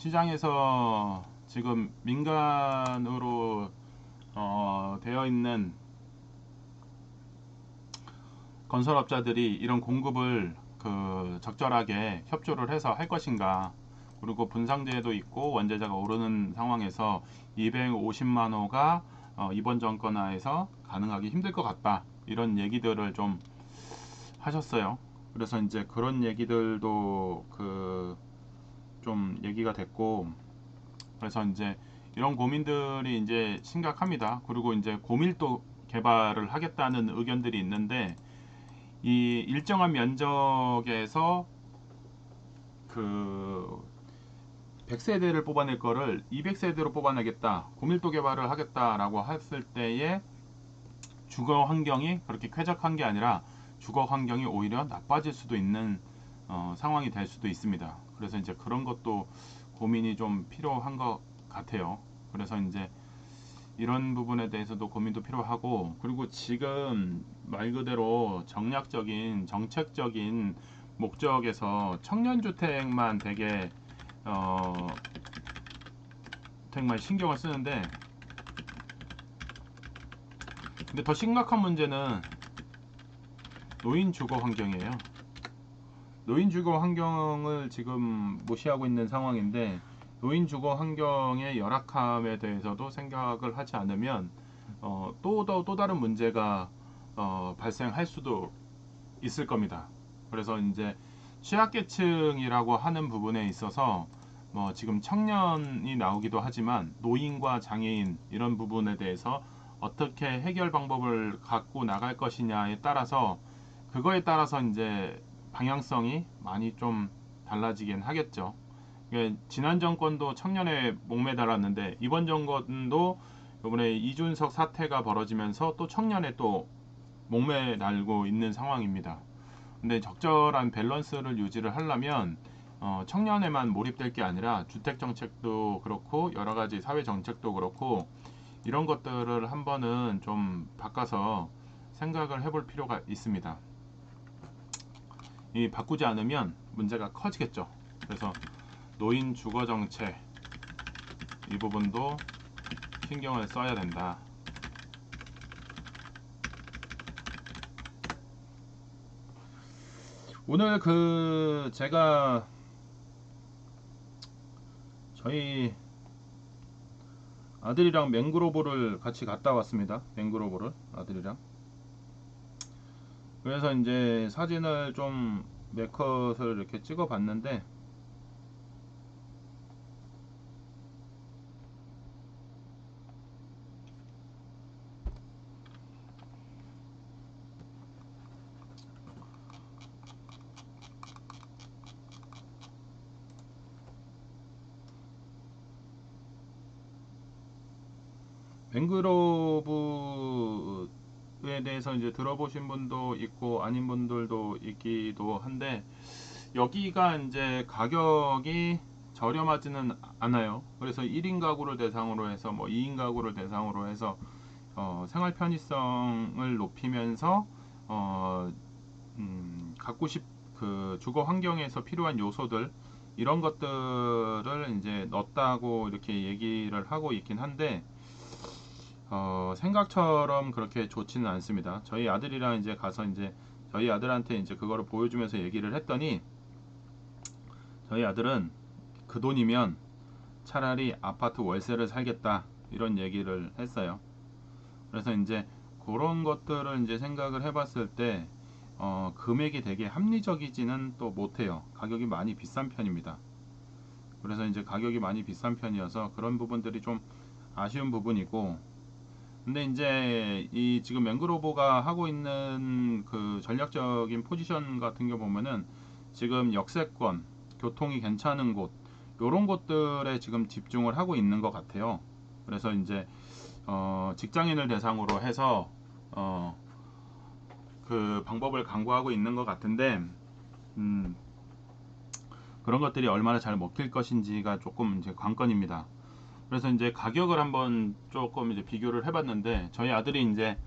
시장에서 지금 민간으로 되어 있는 건설업자들이 이런 공급을 적절하게 협조를 해서 할 것인가. 그리고 분상제도 있고 원재자가 오르는 상황에서 250만 호가 이번 정권 하에서 가능하기 힘들 것 같다, 이런 얘기들을 좀 하셨어요. 그래서 이제 그런 얘기들도 좀 얘기가 됐고, 그래서 이제 이런 고민들이 이제 심각합니다. 그리고 이제 고밀도 개발을 하겠다는 의견들이 있는데, 이 일정한 면적에서 그 100세대를 뽑아낼 거를 200세대로 뽑아내겠다, 고밀도 개발을 하겠다라고 했을 때에 주거 환경이 그렇게 쾌적한 게 아니라 주거 환경이 오히려 나빠질 수도 있는 상황이 될 수도 있습니다. 그래서 이제 그런 것도 고민이 좀 필요한 것 같아요. 그래서 이제 이런 부분에 대해서도 고민도 필요하고, 그리고 지금 말 그대로 정략적인 정책적인 목적에서 청년주택만 되게 정말 신경을 쓰는데, 근데 더 심각한 문제는 노인 주거 환경이에요. 노인 주거 환경을 지금 무시하고 있는 상황인데, 노인 주거 환경의 열악함에 대해서도 생각을 하지 않으면 또 다른 문제가 발생할 수도 있을 겁니다. 그래서 이제 취약계층이라고 하는 부분에 있어서 뭐 지금 청년이 나오기도 하지만 노인과 장애인 이런 부분에 대해서 어떻게 해결 방법을 갖고 나갈 것이냐에 따라서, 그거에 따라서 이제 방향성이 많이 좀 달라지긴 하겠죠. 지난 정권도 청년에 목매달았는데, 이번 정권도 이번에 이준석 사태가 벌어지면서 또 청년에 또 목매달고 있는 상황입니다. 근데 적절한 밸런스를 유지를 하려면 청년에만 몰입될 게 아니라 주택 정책도 그렇고 여러 가지 사회 정책도 그렇고 이런 것들을 한번은 좀 바꿔서 생각을 해볼 필요가 있습니다. 이 바꾸지 않으면 문제가 커지겠죠. 그래서 노인 주거 정책 이 부분도 신경을 써야 된다. 오늘 제가 저희 아들이랑 맹그로브를 같이 갔다 왔습니다. 맹그로브를 아들이랑. 그래서 이제 사진을 좀 몇 컷을 이렇게 찍어 봤는데, 맹그로브에 대해서 이제 들어보신 분도 있고 아닌 분들도 있기도 한데, 여기가 이제 가격이 저렴하지는 않아요. 그래서 1인 가구를 대상으로 해서 뭐 2인 가구를 대상으로 해서 생활 편의성을 높이면서 어, 갖고 주거 환경에서 필요한 요소들 이런 것들을 이제 넣었다고 이렇게 얘기를 하고 있긴 한데, 생각처럼 그렇게 좋지는 않습니다. 저희 아들이랑 이제 가서 이제 저희 아들한테 이제 그거를 보여주면서 얘기를 했더니, 저희 아들은 그 돈이면 차라리 아파트 월세를 살겠다 이런 얘기를 했어요. 그래서 이제 그런 것들을 이제 생각을 해봤을 때 금액이 되게 합리적이지는 또 못해요. 가격이 많이 비싼 편입니다. 그래서 이제 가격이 많이 비싼 편이어서 그런 부분들이 좀 아쉬운 부분이고, 근데 이제 이 지금 맹그로브가 하고 있는 전략적인 포지션 같은 거 보면은 지금 역세권, 교통이 괜찮은 곳 요런 곳들에 지금 집중을 하고 있는 것 같아요. 그래서 이제 직장인을 대상으로 해서 그 방법을 강구하고 있는 것 같은데, 음, 그런 것들이 얼마나 잘 먹힐 것인지가 조금 이제 관건입니다. 그래서 이제 가격을 한번 조금 이제 비교를 해봤는데, 저희 아들이 이제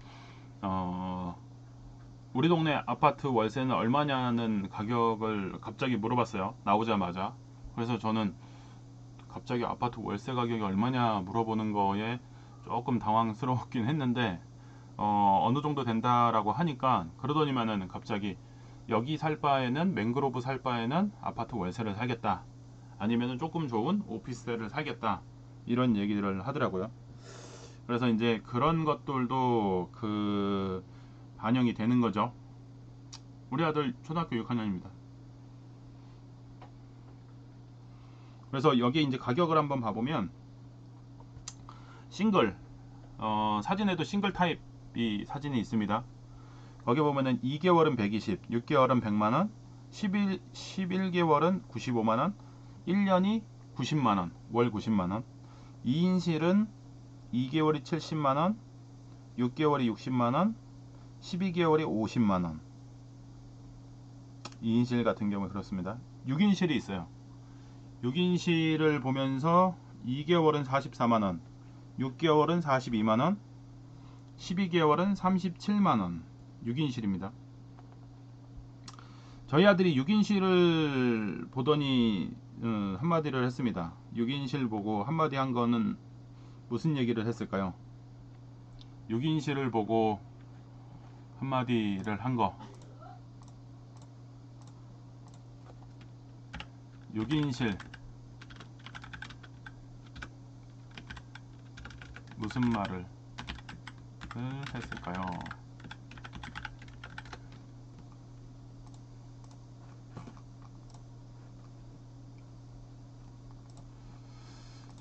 우리 동네 아파트 월세는 얼마냐는 가격을 갑자기 물어봤어요. 나오자마자. 그래서 저는 갑자기 아파트 월세 가격이 얼마냐 물어보는 거에 조금 당황스러웠긴 했는데 어느 정도 된다라고 하니까 그러더니만은 갑자기 여기 살 바에는 맹그로브 살 바에는 아파트 월세를 살겠다, 아니면은 조금 좋은 오피스텔을 살겠다, 이런 얘기를 하더라고요. 그래서 이제 그런 것들도 그 반영이 되는 거죠. 우리 아들 초등학교 6학년입니다. 그래서 여기 이제 가격을 한번 봐보면 싱글 사진에도 싱글 타입이 사진이 있습니다. 거기 보면은 2개월은 120, 6개월은 100만원, 11개월은 95만원, 1년이 90만원, 월 90만원, 2인실은 2개월이 70만원, 6개월이 60만원, 12개월이 50만원. 2인실 같은 경우에 그렇습니다. 6인실이 있어요. 6인실을 보면서 2개월은 44만원, 6개월은 42만원, 12개월은 37만원. 6인실입니다. 저희 아들이 6인실을 보더니 한마디를 했습니다. 6인실 보고 한마디 한 거는 무슨 얘기를 했을까요? 6인실을 보고 한마디를 한 거. 6인실 무슨 말을 했을까요?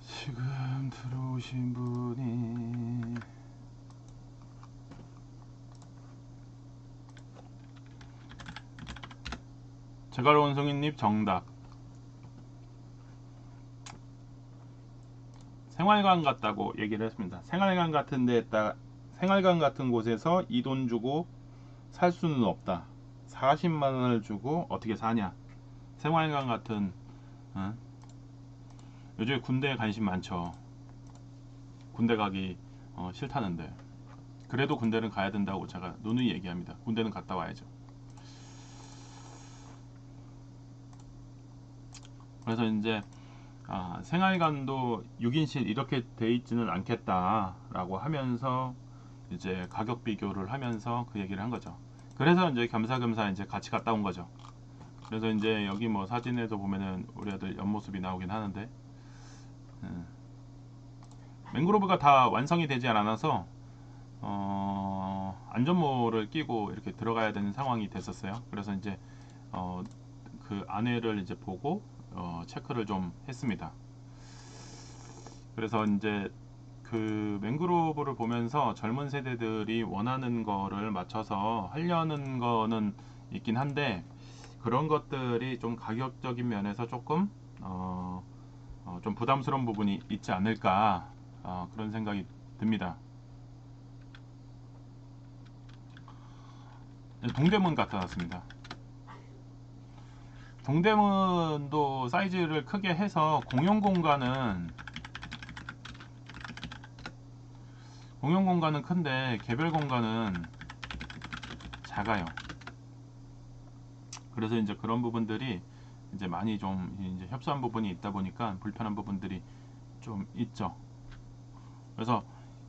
지금 들어오신 분이 제갈원숭이님 정답. 생활관 같다고 얘기를 했습니다. 생활관 같은 데에다 생활관 같은 곳에서 이 돈 주고 살 수는 없다. 40만원을 주고 어떻게 사냐. 생활관 같은 요즘에 군대에 관심 많죠. 군대 가기 싫다는데 그래도 군대는 가야 된다고 제가 누누이 얘기합니다. 군대는 갔다 와야죠. 그래서 이제 생활관도 6인실 이렇게 돼 있지는 않겠다라고 하면서 이제 가격 비교를 하면서 그 얘기를 한 거죠. 그래서 이제 겸사겸사 이제 같이 갔다 온 거죠. 그래서 이제 여기 뭐 사진에도 보면은 우리 아들 옆모습이 나오긴 하는데 맹그로브가 다 완성이 되지 않아서 안전모를 끼고 이렇게 들어가야 되는 상황이 됐었어요. 그래서 이제 그 안에를 이제 보고 체크를 좀 했습니다. 그래서 이제 그 맹그로브를 보면서 젊은 세대들이 원하는 거를 맞춰서 하려는 거는 있긴 한데 그런 것들이 좀 가격적인 면에서 조금 좀 부담스러운 부분이 있지 않을까 그런 생각이 듭니다. 동대문 갖다 놨습니다. 동대문도 사이즈를 크게 해서 공용 공간은 큰데 개별 공간은 작아요. 그래서 이제 그런 부분들이 이제 많이 좀 이제 협소한 부분이 있다 보니까 불편한 부분들이 좀 있죠. 그래서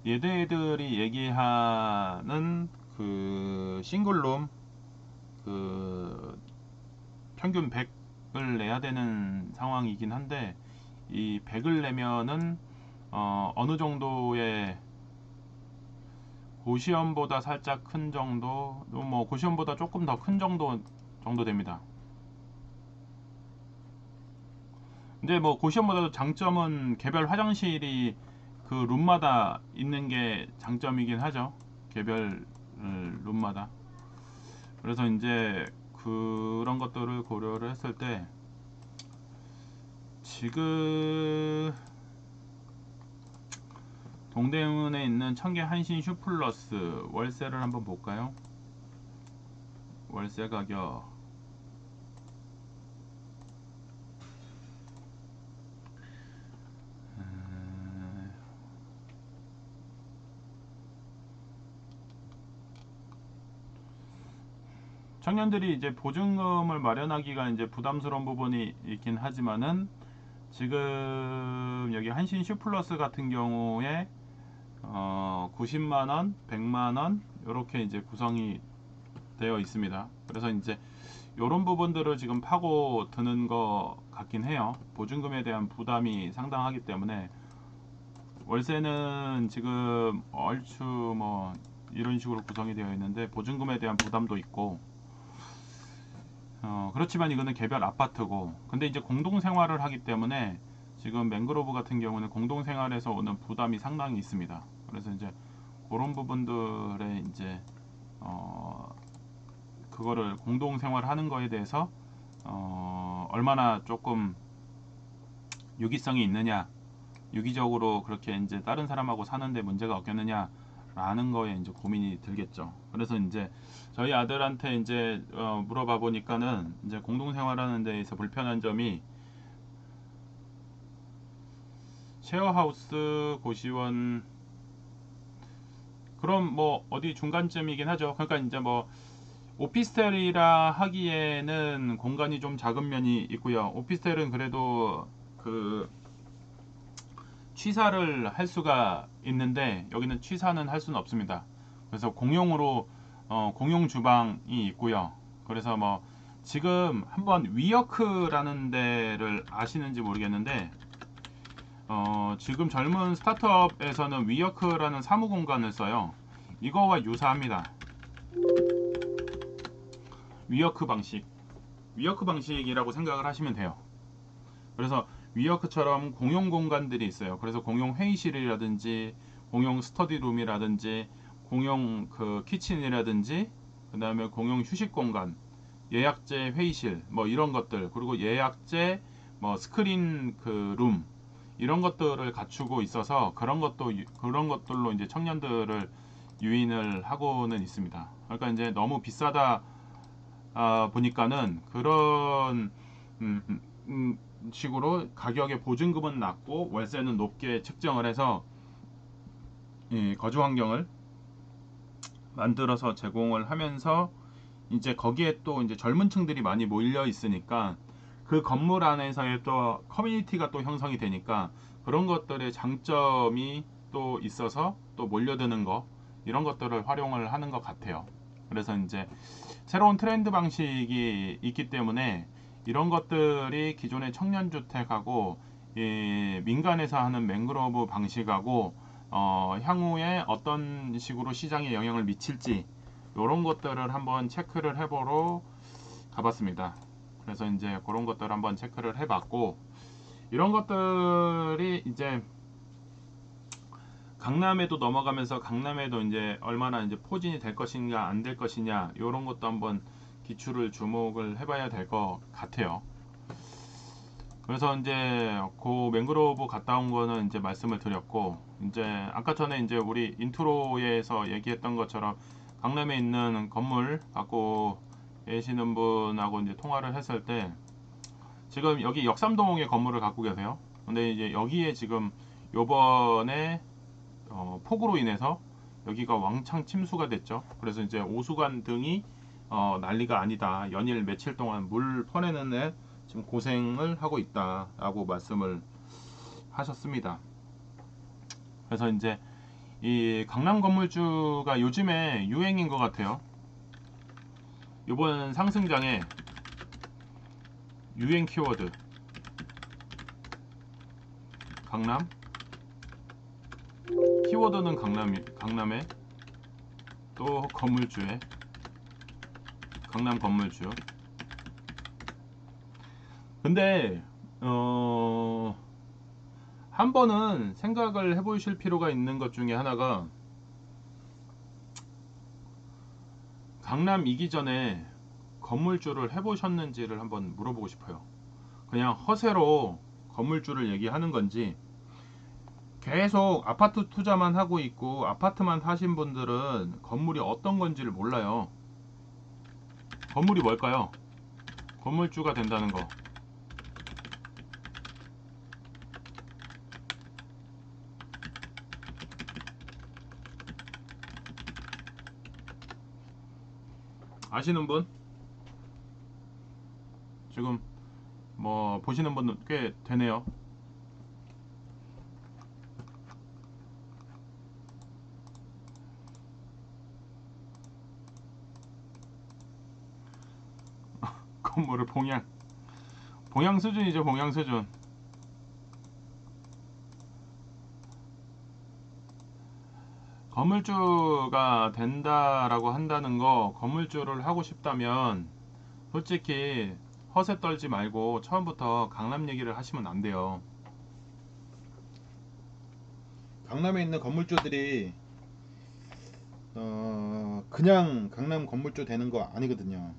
얘들이 얘기하는 그 싱글룸 그 평균 100을 내야 되는 상황이긴 한데 이 100을 내면은 어느 정도의 고시원보다 살짝 큰 정도, 뭐 고시원보다 조금 더 큰 정도 됩니다. 근데 뭐 고시원보다도 장점은 개별 화장실이 그 룸마다 있는 게 장점이긴 하죠. 개별 룸마다. 그래서 이제 그런 것들을 고려를 했을 때 지금 동대문에 있는 청계 한신 슈플러스 월세를 한번 볼까요? 월세 가격 청년들이 이제 보증금을 마련하기가 이제 부담스러운 부분이 있긴 하지만은 지금 여기 한신 슈플러스 같은 경우에 90만원, 100만원 이렇게 이제 구성이 되어 있습니다. 그래서 이제 이런 부분들을 지금 파고 드는 것 같긴 해요. 보증금에 대한 부담이 상당하기 때문에 월세는 지금 얼추 뭐 이런 식으로 구성이 되어 있는데 보증금에 대한 부담도 있고 그렇지만 이거는 개별 아파트고, 근데 이제 공동 생활을 하기 때문에 지금 맹그로브 같은 경우는 공동 생활에서 오는 부담이 상당히 있습니다. 그래서 이제 그런 부분들에 이제 그거를 공동 생활하는 거에 대해서 얼마나 조금 유기성이 있느냐, 유기적으로 그렇게 이제 다른 사람하고 사는데 문제가 없겠느냐 라는 거에 이제 고민이 들겠죠. 그래서 이제 저희 아들한테 이제 물어봐 보니까는 이제 공동 생활하는 데에서 불편한 점이 쉐어하우스 고시원, 그럼 뭐 어디 중간쯤이긴 하죠. 그러니까 이제 뭐 오피스텔이라 하기에는 공간이 좀 작은 면이 있고요. 오피스텔은 그래도 그 취사를 할 수가 있는데 여기는 취사는 할 수는 없습니다. 그래서 공용으로 공용 주방이 있고요. 그래서 뭐 지금 한번 위어크라는 데를 아시는지 모르겠는데 지금 젊은 스타트업에서는 위어크라는 사무 공간을 써요. 이거와 유사합니다. 위어크 방식, 위어크 방식이라고 생각을 하시면 돼요. 그래서 위워크처럼 공용 공간들이 있어요. 그래서 공용 회의실이라든지 공용 스터디룸이라든지 공용 그 키친이라든지 그 다음에 공용 휴식 공간, 예약제 회의실 뭐 이런 것들, 그리고 예약제 뭐 스크린 그 룸 이런 것들을 갖추고 있어서 그런 것들로 이제 청년들을 유인을 하고는 있습니다. 그러니까 이제 너무 비싸다 보니까는 그런 식으로 가격의 보증금은 낮고 월세는 높게 책정을 해서 이 거주 환경을 만들어서 제공을 하면서 이제 거기에 또 이제 젊은 층들이 많이 몰려 있으니까 그 건물 안에서의 또 커뮤니티가 또 형성이 되니까 그런 것들의 장점이 또 있어서 또 몰려드는 거, 이런 것들을 활용을 하는 것 같아요. 그래서 이제 새로운 트렌드 방식이 있기 때문에 이런 것들이 기존의 청년주택하고 민간에서 하는 맹그로브 방식하고 향후에 어떤 식으로 시장에 영향을 미칠지 이런 것들을 한번 체크를 해보러 가봤습니다. 그래서 이제 그런 것들을 한번 체크를 해봤고, 이런 것들이 이제 강남에도 넘어가면서 강남에도 이제 얼마나 이제 포진이 될 것인가 안 될 것이냐 이런 것도 한번 기출을 주목을 해봐야 될 것 같아요. 그래서 이제 그 맹그로브 갔다 온 거는 이제 말씀을 드렸고, 이제 아까 전에 이제 우리 인트로에서 얘기했던 것처럼 강남에 있는 건물 갖고 계시는 분하고 이제 통화를 했을 때 지금 여기 역삼동에 건물을 갖고 계세요. 근데 이제 여기에 지금 요번에 폭우로 인해서 여기가 왕창 침수가 됐죠. 그래서 이제 오수관 등이 난리가 아니다. 연일 며칠 동안 물 퍼내는 지금 고생을 하고 있다라고 말씀을 하셨습니다. 그래서 이제 이 강남 건물주가 요즘에 유행인 것 같아요. 이번 상승장에 유행 키워드 강남, 키워드는 강남에 또 건물주에 강남 건물주. 근데 한 번은 생각을 해보실 필요가 있는 것 중에 하나가, 강남 이기 전에 건물주를 해보셨는지를 한번 물어보고 싶어요. 그냥 허세로 건물주를 얘기하는 건지, 계속 아파트 투자만 하고 있고 아파트만 사신 분들은 건물이 어떤 건지를 몰라요. 건물이 뭘까요? 건물주가 된다는 거. 아시는 분? 지금 뭐 보시는 분들 꽤 되네요. 건물을 봉양 수준이죠. 봉양 수준. 건물주가 된다라고 한다는 거, 건물주를 하고 싶다면 솔직히 허세 떨지 말고 처음부터 강남 얘기를 하시면 안 돼요. 강남에 있는 건물주들이 그냥 강남 건물주 되는 거 아니거든요.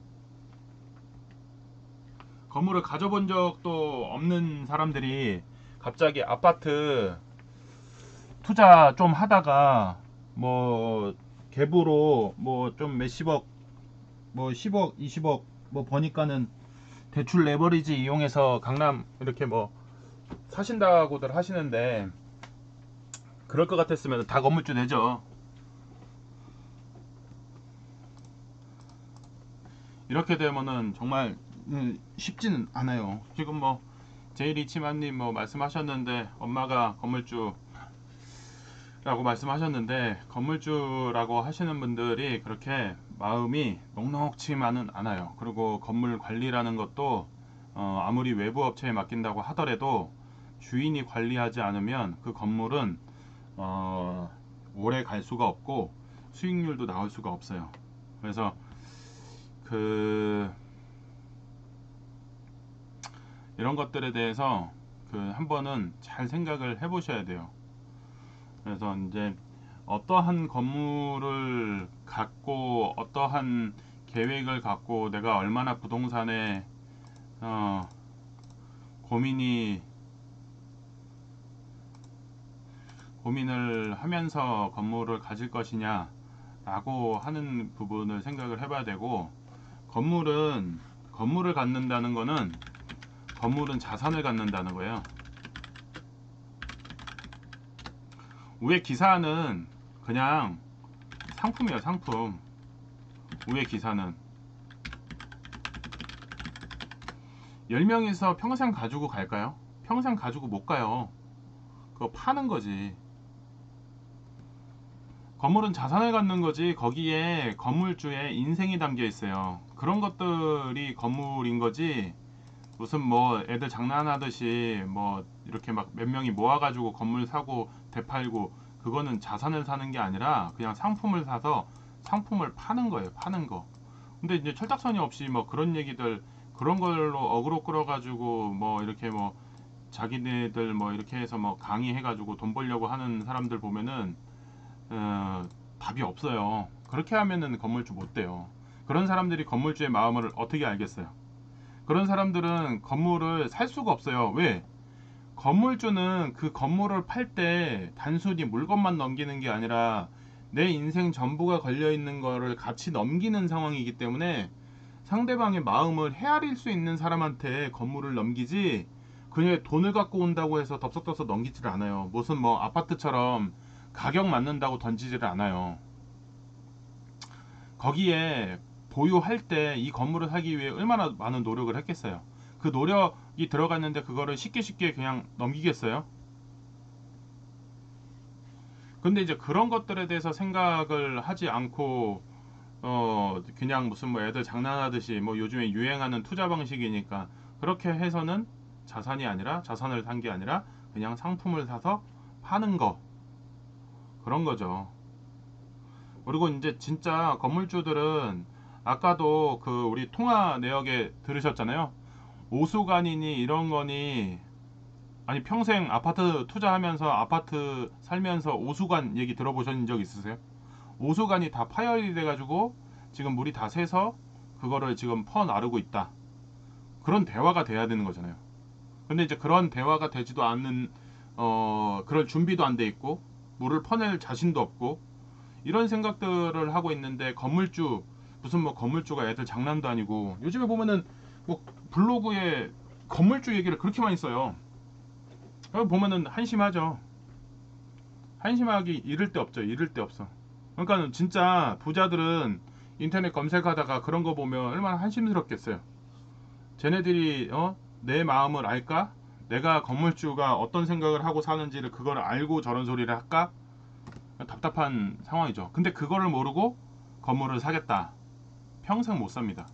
건물을 가져본 적도 없는 사람들이 갑자기 아파트 투자 좀 하다가 뭐 갭으로 뭐 좀 몇십억, 뭐 10억 20억 뭐 버니까는 대출 레버리지 이용해서 강남 이렇게 뭐 사신다고들 하시는데, 그럴 것 같았으면 다 건물주 되죠. 이렇게 되면은 정말 쉽지는 않아요. 지금 뭐 제이리치만님 뭐 말씀하셨는데, 엄마가 건물주라고 말씀하셨는데, 건물주라고 하시는 분들이 그렇게 마음이 녹록치만은 않아요. 그리고 건물 관리라는 것도 아무리 외부 업체에 맡긴다고 하더라도 주인이 관리하지 않으면 그 건물은 오래 갈 수가 없고 수익률도 나올 수가 없어요. 그래서 이런 것들에 대해서 한 번은 잘 생각을 해 보셔야 돼요. 그래서 이제 어떠한 건물을 갖고 어떠한 계획을 갖고 내가 얼마나 부동산에 고민을 하면서 건물을 가질 것이냐 라고 하는 부분을 생각을 해봐야 되고, 건물을 갖는다는 거는 건물은 자산을 갖는다는 거예요. 위에 기사는 그냥 상품이에요. 상품. 위에 기사는 10명이서 평생 가지고 갈까요? 평생 가지고 못 가요. 그거 파는 거지. 건물은 자산을 갖는 거지, 거기에 건물주의 인생이 담겨 있어요. 그런 것들이 건물인 거지, 무슨 뭐 애들 장난하듯이 뭐 이렇게 막 몇 명이 모아가지고 건물 사고 되팔고, 그거는 자산을 사는 게 아니라 그냥 상품을 사서 상품을 파는 거예요. 파는 거. 근데 이제 철딱서니 없이 뭐 그런 얘기들, 그런 걸로 어그로 끌어가지고 뭐 이렇게 뭐 자기네들 뭐 이렇게 해서 뭐 강의해가지고 돈 벌려고 하는 사람들 보면은 답이 없어요. 그렇게 하면은 건물주 못 돼요. 그런 사람들이 건물주의 마음을 어떻게 알겠어요? 그런 사람들은 건물을 살 수가 없어요. 왜? 건물주는 그 건물을 팔 때 단순히 물건만 넘기는 게 아니라 내 인생 전부가 걸려 있는 거를 같이 넘기는 상황이기 때문에 상대방의 마음을 헤아릴 수 있는 사람한테 건물을 넘기지, 그냥 돈을 갖고 온다고 해서 덥석덥석 넘기지를 않아요. 무슨 뭐 아파트처럼 가격 맞는다고 던지지를 않아요. 거기에 보유할 때 이 건물을 사기 위해 얼마나 많은 노력을 했겠어요. 그 노력이 들어갔는데 그거를 쉽게 그냥 넘기겠어요? 근데 이제 그런 것들에 대해서 생각을 하지 않고 그냥 무슨 뭐 애들 장난하듯이 뭐 요즘에 유행하는 투자 방식이니까 그렇게 해서는 자산을 산 게 아니라 그냥 상품을 사서 파는 거, 그런 거죠. 그리고 이제 진짜 건물주들은 아까도 그 우리 통화 내역에 들으셨잖아요. 오수관이니 이런 거니, 아니 평생 아파트 투자하면서 아파트 살면서 오수관 얘기 들어보신 적 있으세요? 오수관이 다 파열이 돼가지고 지금 물이 다 새서 그거를 지금 퍼 나르고 있다. 그런 대화가 돼야 되는 거잖아요. 근데 이제 그런 대화가 되지도 않는, 그런 준비도 안 돼 있고 물을 퍼낼 자신도 없고 이런 생각들을 하고 있는데, 무슨 뭐 건물주가 애들 장난도 아니고, 요즘에 보면은 뭐 블로그에 건물주 얘기를 그렇게 많이 써요. 보면은 한심하죠. 한심하기 이를 데 없죠. 이를 데 없어. 그러니까 진짜 부자들은 인터넷 검색하다가 그런 거 보면 얼마나 한심스럽겠어요. 쟤네들이 내 마음을 알까? 내가 건물주가 어떤 생각을 하고 사는지를 그걸 알고 저런 소리를 할까? 답답한 상황이죠. 근데 그거를 모르고 건물을 사겠다. 평생 못 삽니다.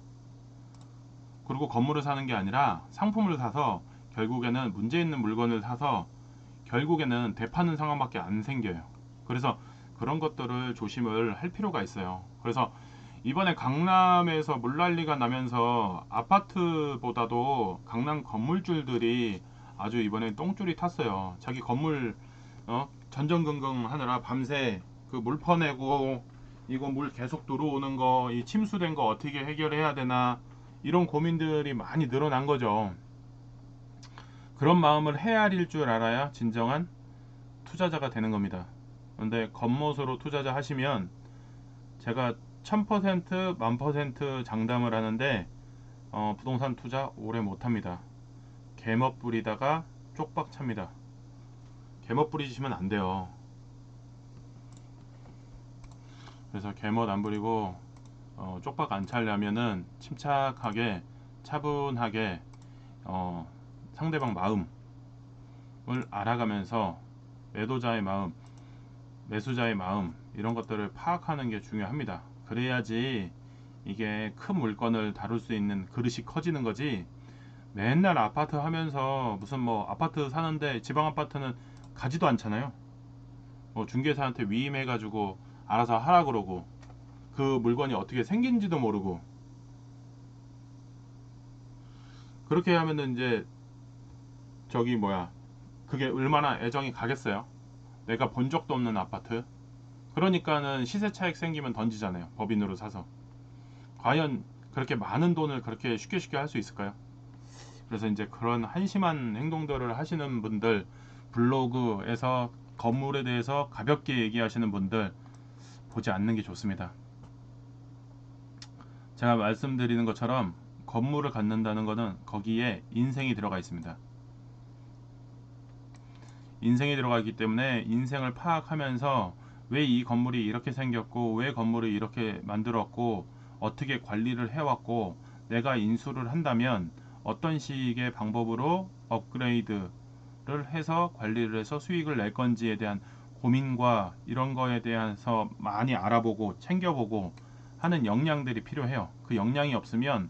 그리고 건물을 사는 게 아니라 상품을 사서 결국에는 문제 있는 물건을 사서 결국에는 되파는 상황밖에 안 생겨요. 그래서 그런 것들을 조심을 할 필요가 있어요. 그래서 이번에 강남에서 물난리가 나면서 아파트보다도 강남 건물주들이 아주 이번에 똥줄이 탔어요. 자기 건물 전전긍긍 하느라 밤새 그 물 퍼내고 이거 물 계속 들어오는 거, 이 침수된 거 어떻게 해결해야 되나 이런 고민들이 많이 늘어난 거죠. 그런 마음을 헤아릴 줄 알아야 진정한 투자자가 되는 겁니다. 그런데 겉멋으로 투자자 하시면 제가 1000% 1000% 장담을 하는데 부동산 투자 오래 못합니다. 개멋 부리다가 쪽박 찹니다. 개멋 부리시면 안 돼요. 그래서 개멋 안 부리고 쪽박 안 차려면은 침착하게 차분하게 상대방 마음을 알아가면서 매도자의 마음, 매수자의 마음 이런 것들을 파악하는 게 중요합니다. 그래야지 이게 큰 물건을 다룰 수 있는 그릇이 커지는 거지. 맨날 아파트 하면서 무슨 뭐 아파트 사는데 지방 아파트는 가지도 않잖아요. 뭐 중개사한테 위임해 가지고 알아서 하라 그러고 그 물건이 어떻게 생긴지도 모르고 그렇게 하면은 이제 저기 뭐야 그게 얼마나 애정이 가겠어요. 내가 본 적도 없는 아파트. 그러니까는 시세 차익 생기면 던지잖아요. 법인으로 사서. 과연 그렇게 많은 돈을 그렇게 쉽게 쉽게 할 수 있을까요? 그래서 이제 그런 한심한 행동들을 하시는 분들, 블로그에서 건물에 대해서 가볍게 얘기하시는 분들 보지 않는 게 좋습니다. 제가 말씀드리는 것처럼 건물을 갖는다는 것은 거기에 인생이 들어가 있습니다. 인생이 들어가 있기 때문에 인생을 파악하면서 왜 이 건물이 이렇게 생겼고 왜 건물을 이렇게 만들었고 어떻게 관리를 해왔고 내가 인수를 한다면 어떤 식의 방법으로 업그레이드를 해서 관리를 해서 수익을 낼 건지에 대한 고민과 이런 거에 대해서 많이 알아보고 챙겨보고 하는 역량들이 필요해요. 그 역량이 없으면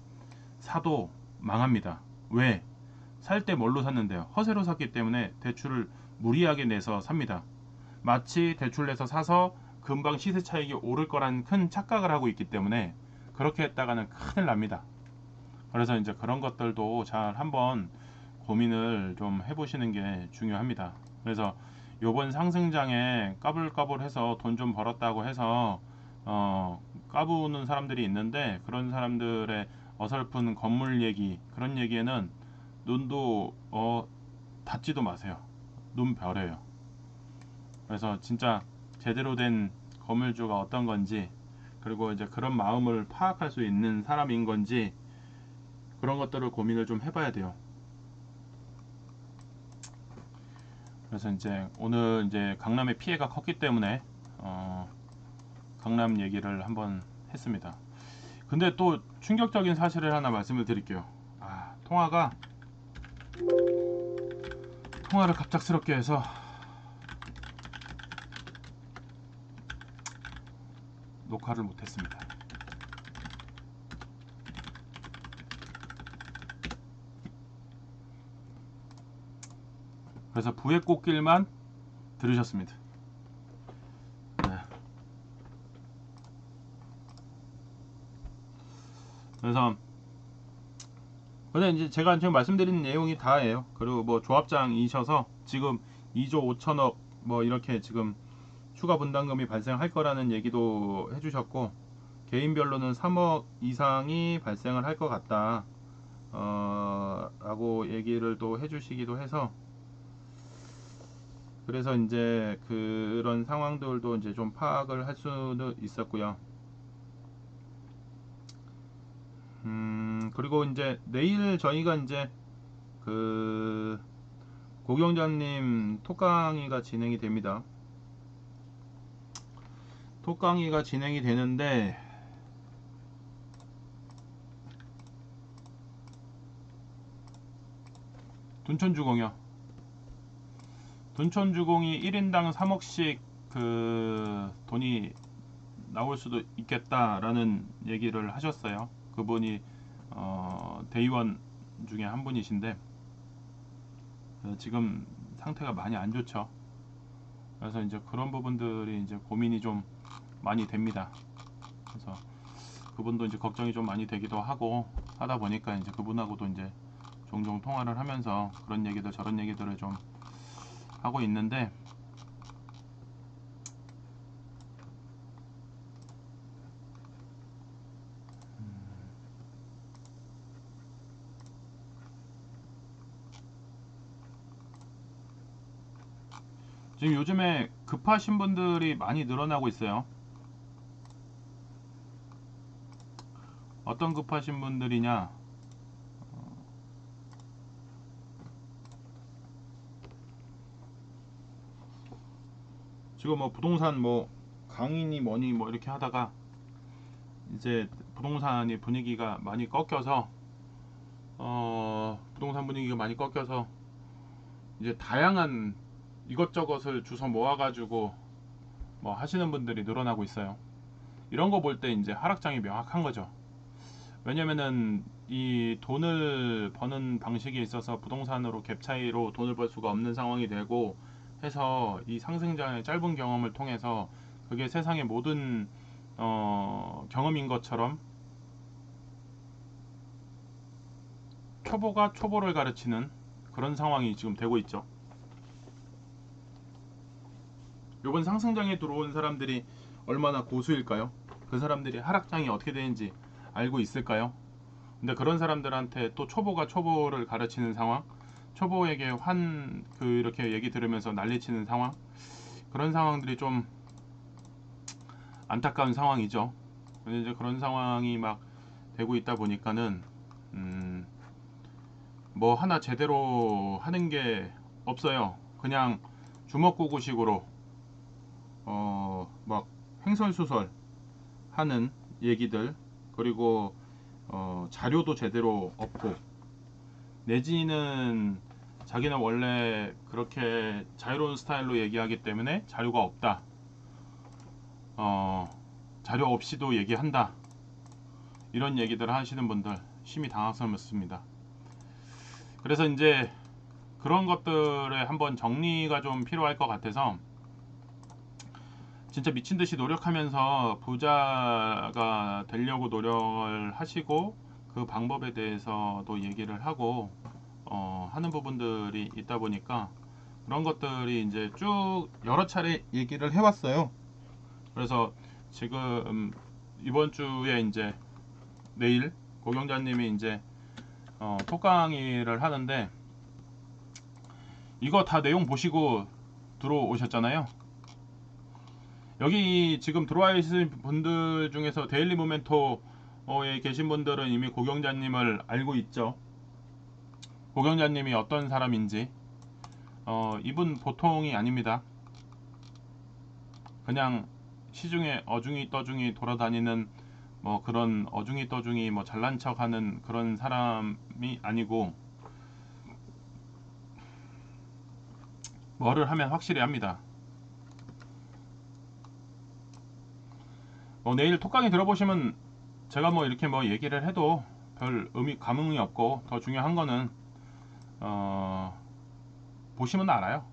사도 망합니다. 왜? 살 때 뭘로 샀는데요? 허세로 샀기 때문에 대출을 무리하게 내서 삽니다. 마치 대출 내서 사서 금방 시세 차익이 오를 거란 큰 착각을 하고 있기 때문에 그렇게 했다가는 큰일 납니다. 그래서 이제 그런 것들도 잘 한번 고민을 좀 해보시는 게 중요합니다. 그래서 요번 상승장에 까불까불해서 돈 좀 벌었다고 해서 까부는 사람들이 있는데 그런 사람들의 어설픈 건물 얘기 그런 얘기에는 눈도 닫지도 마세요. 눈 별해요. 그래서 진짜 제대로 된 건물주가 어떤 건지 그리고 이제 그런 마음을 파악할 수 있는 사람인 건지 그런 것들을 고민을 좀 해봐야 돼요. 그래서 이제 오늘 이제 강남의 피해가 컸기 때문에 강남 얘기를 한번 했습니다. 근데 또 충격적인 사실을 하나 말씀을 드릴게요. 통화를 갑작스럽게 해서 녹화를 못했습니다. 그래서 부의 꽃길만 들으셨습니다. 네. 그래서 근데 이제 제가 지금 말씀드린 내용이 다예요. 그리고 뭐 조합장이셔서 지금 2조 5천억 뭐 이렇게 지금 추가 분담금이 발생할 거라는 얘기도 해주셨고 개인별로는 3억 이상이 발생을 할 것 같다 라고 얘기를 또 해주시기도 해서 그래서 이제 그런 상황들도 이제 좀 파악을 할 수도 있었고요. 그리고 이제 내일 저희가 이제 그 고경장님 톡강의가 진행이 됩니다. 톡강의가 진행이 되는데 둔촌주공이요. 둔촌주공이 1인당 3억씩 그 돈이 나올 수도 있겠다라는 얘기를 하셨어요. 그분이 대의원 중에 한 분이신데 지금 상태가 많이 안 좋죠. 그래서 이제 그런 부분들이 이제 고민이 좀 많이 됩니다. 그래서 그분도 이제 걱정이 좀 많이 되기도 하고 하다 보니까 이제 그분하고도 이제 종종 통화를 하면서 그런 얘기들 저런 얘기들을 좀 하고 있는데 지금 요즘에 급하신 분들이 많이 늘어나고 있어요. 어떤 급하신 분들이냐? 지금 뭐 부동산 뭐 강의니 뭐니 뭐 이렇게 하다가 이제 부동산이 분위기가 많이 꺾여서 부동산 분위기가 많이 꺾여서 이제 다양한 이것저것을 주워 모아가지고 뭐 하시는 분들이 늘어나고 있어요. 이런 거 볼 때 이제 하락장이 명확한 거죠. 왜냐면은 이 돈을 버는 방식에 있어서 부동산으로 갭 차이로 돈을 벌 수가 없는 상황이 되고 해서 이 상승장의 짧은 경험을 통해서 그게 세상의 모든 경험인 것처럼 초보가 초보를 가르치는 그런 상황이 지금 되고 있죠. 요번 상승장에 들어온 사람들이 얼마나 고수일까요? 그 사람들이 하락장이 어떻게 되는지 알고 있을까요? 근데 그런 사람들한테 또 초보가 초보를 가르치는 상황, 초보에게 이렇게 얘기 들으면서 난리치는 상황, 그런 상황들이 좀 안타까운 상황이죠. 근데 이제 그런 상황이 막 되고 있다 보니까는 뭐 하나 제대로 하는 게 없어요. 그냥 주먹구구식으로 막 횡설수설 하는 얘기들, 그리고 자료도 제대로 없고, 내지는 자기는 원래 그렇게 자유로운 스타일로 얘기하기 때문에 자료가 없다, 자료 없이도 얘기한다, 이런 얘기들을 하시는 분들 심히 당황스럽습니다. 그래서 이제 그런 것들에 한번 정리가 좀 필요할 것 같아서 진짜 미친듯이 노력하면서 부자가 되려고 노력을 하시고 그 방법에 대해서도 얘기를 하고 하는 부분들이 있다 보니까 그런 것들이 이제 쭉 여러 차례 얘기를 해왔어요. 그래서 지금 이번 주에 이제 내일 고경자님이 이제 톡 강의를 하는데 이거 다 내용 보시고 들어오셨잖아요. 여기 지금 들어와 있는 분들 중에서 데일리 모멘토에 계신 분들은 이미 고경자님을 알고 있죠. 고경자님이 어떤 사람인지. 이분 보통이 아닙니다. 그냥 시중에 어중이 떠중이 돌아다니는 뭐 그런 어중이 떠중이 뭐 잘난 척하는 그런 사람이 아니고 뭐를 하면 확실히 합니다. 내일 톡강의 들어보시면 제가 뭐 이렇게 뭐 얘기를 해도 별 감흥이 없고, 더 중요한 거는 보시면 알아요.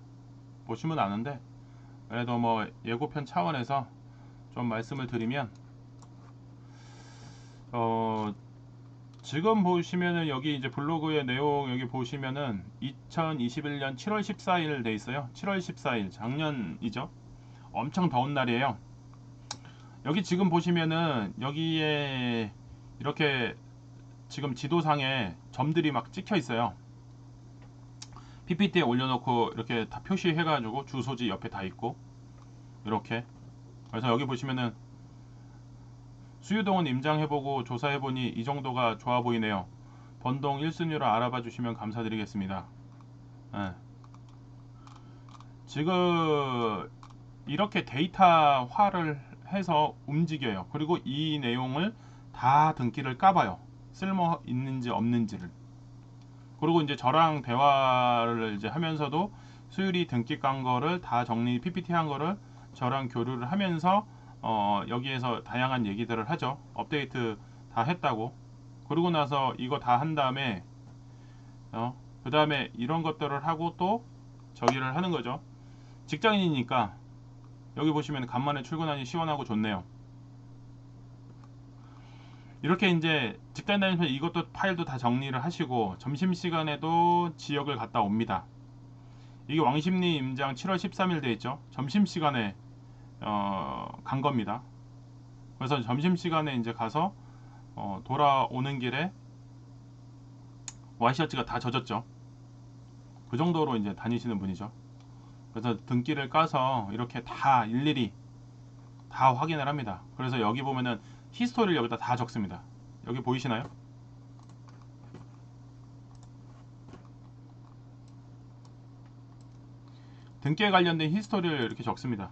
보시면 아는데, 그래도 뭐 예고편 차원에서 좀 말씀을 드리면 지금 보시면은 여기 이제 블로그의 내용 여기 보시면은 2021년 7월 14일 돼 있어요. 7월 14일 작년이죠. 엄청 더운 날이에요. 여기 지금 보시면은 여기에 이렇게 지금 지도상에 점들이 막 찍혀 있어요. PPT에 올려놓고 이렇게 다 표시해가지고 주소지 옆에 다 있고 이렇게. 그래서 여기 보시면은 수유동은 임장해보고 조사해보니 이 정도가 좋아 보이네요. 번동 1순위로 알아봐 주시면 감사드리겠습니다. 네. 지금 이렇게 데이터화를 해서 움직여요. 그리고 이 내용을 다 등기를 까봐요. 쓸모 있는지 없는지를. 그리고 이제 저랑 대화를 이제 하면서도 수율이 등기 깐 거를 다 정리 PPT 한 거를 저랑 교류를 하면서 여기에서 다양한 얘기들을 하죠. 업데이트 다 했다고. 그러고 나서 이거 다 한 다음에 그 다음에 이런 것들을 하고 또 저기를 하는 거죠. 직장인이니까 여기 보시면 간만에 출근하니 시원하고 좋네요. 이렇게 이제 직장 다니면서 이것도 파일도 다 정리를 하시고 점심시간에도 지역을 갔다 옵니다. 이게 왕십리 임장 7월 13일 돼 있죠. 점심시간에 간 겁니다. 그래서 점심시간에 이제 가서 돌아오는 길에 와이셔츠가 다 젖었죠. 그 정도로 이제 다니시는 분이죠. 그래서 등기를 까서 이렇게 다 일일이 다 확인을 합니다. 그래서 여기 보면은 히스토리를 여기다 다 적습니다. 여기 보이시나요? 등기에 관련된 히스토리를 이렇게 적습니다.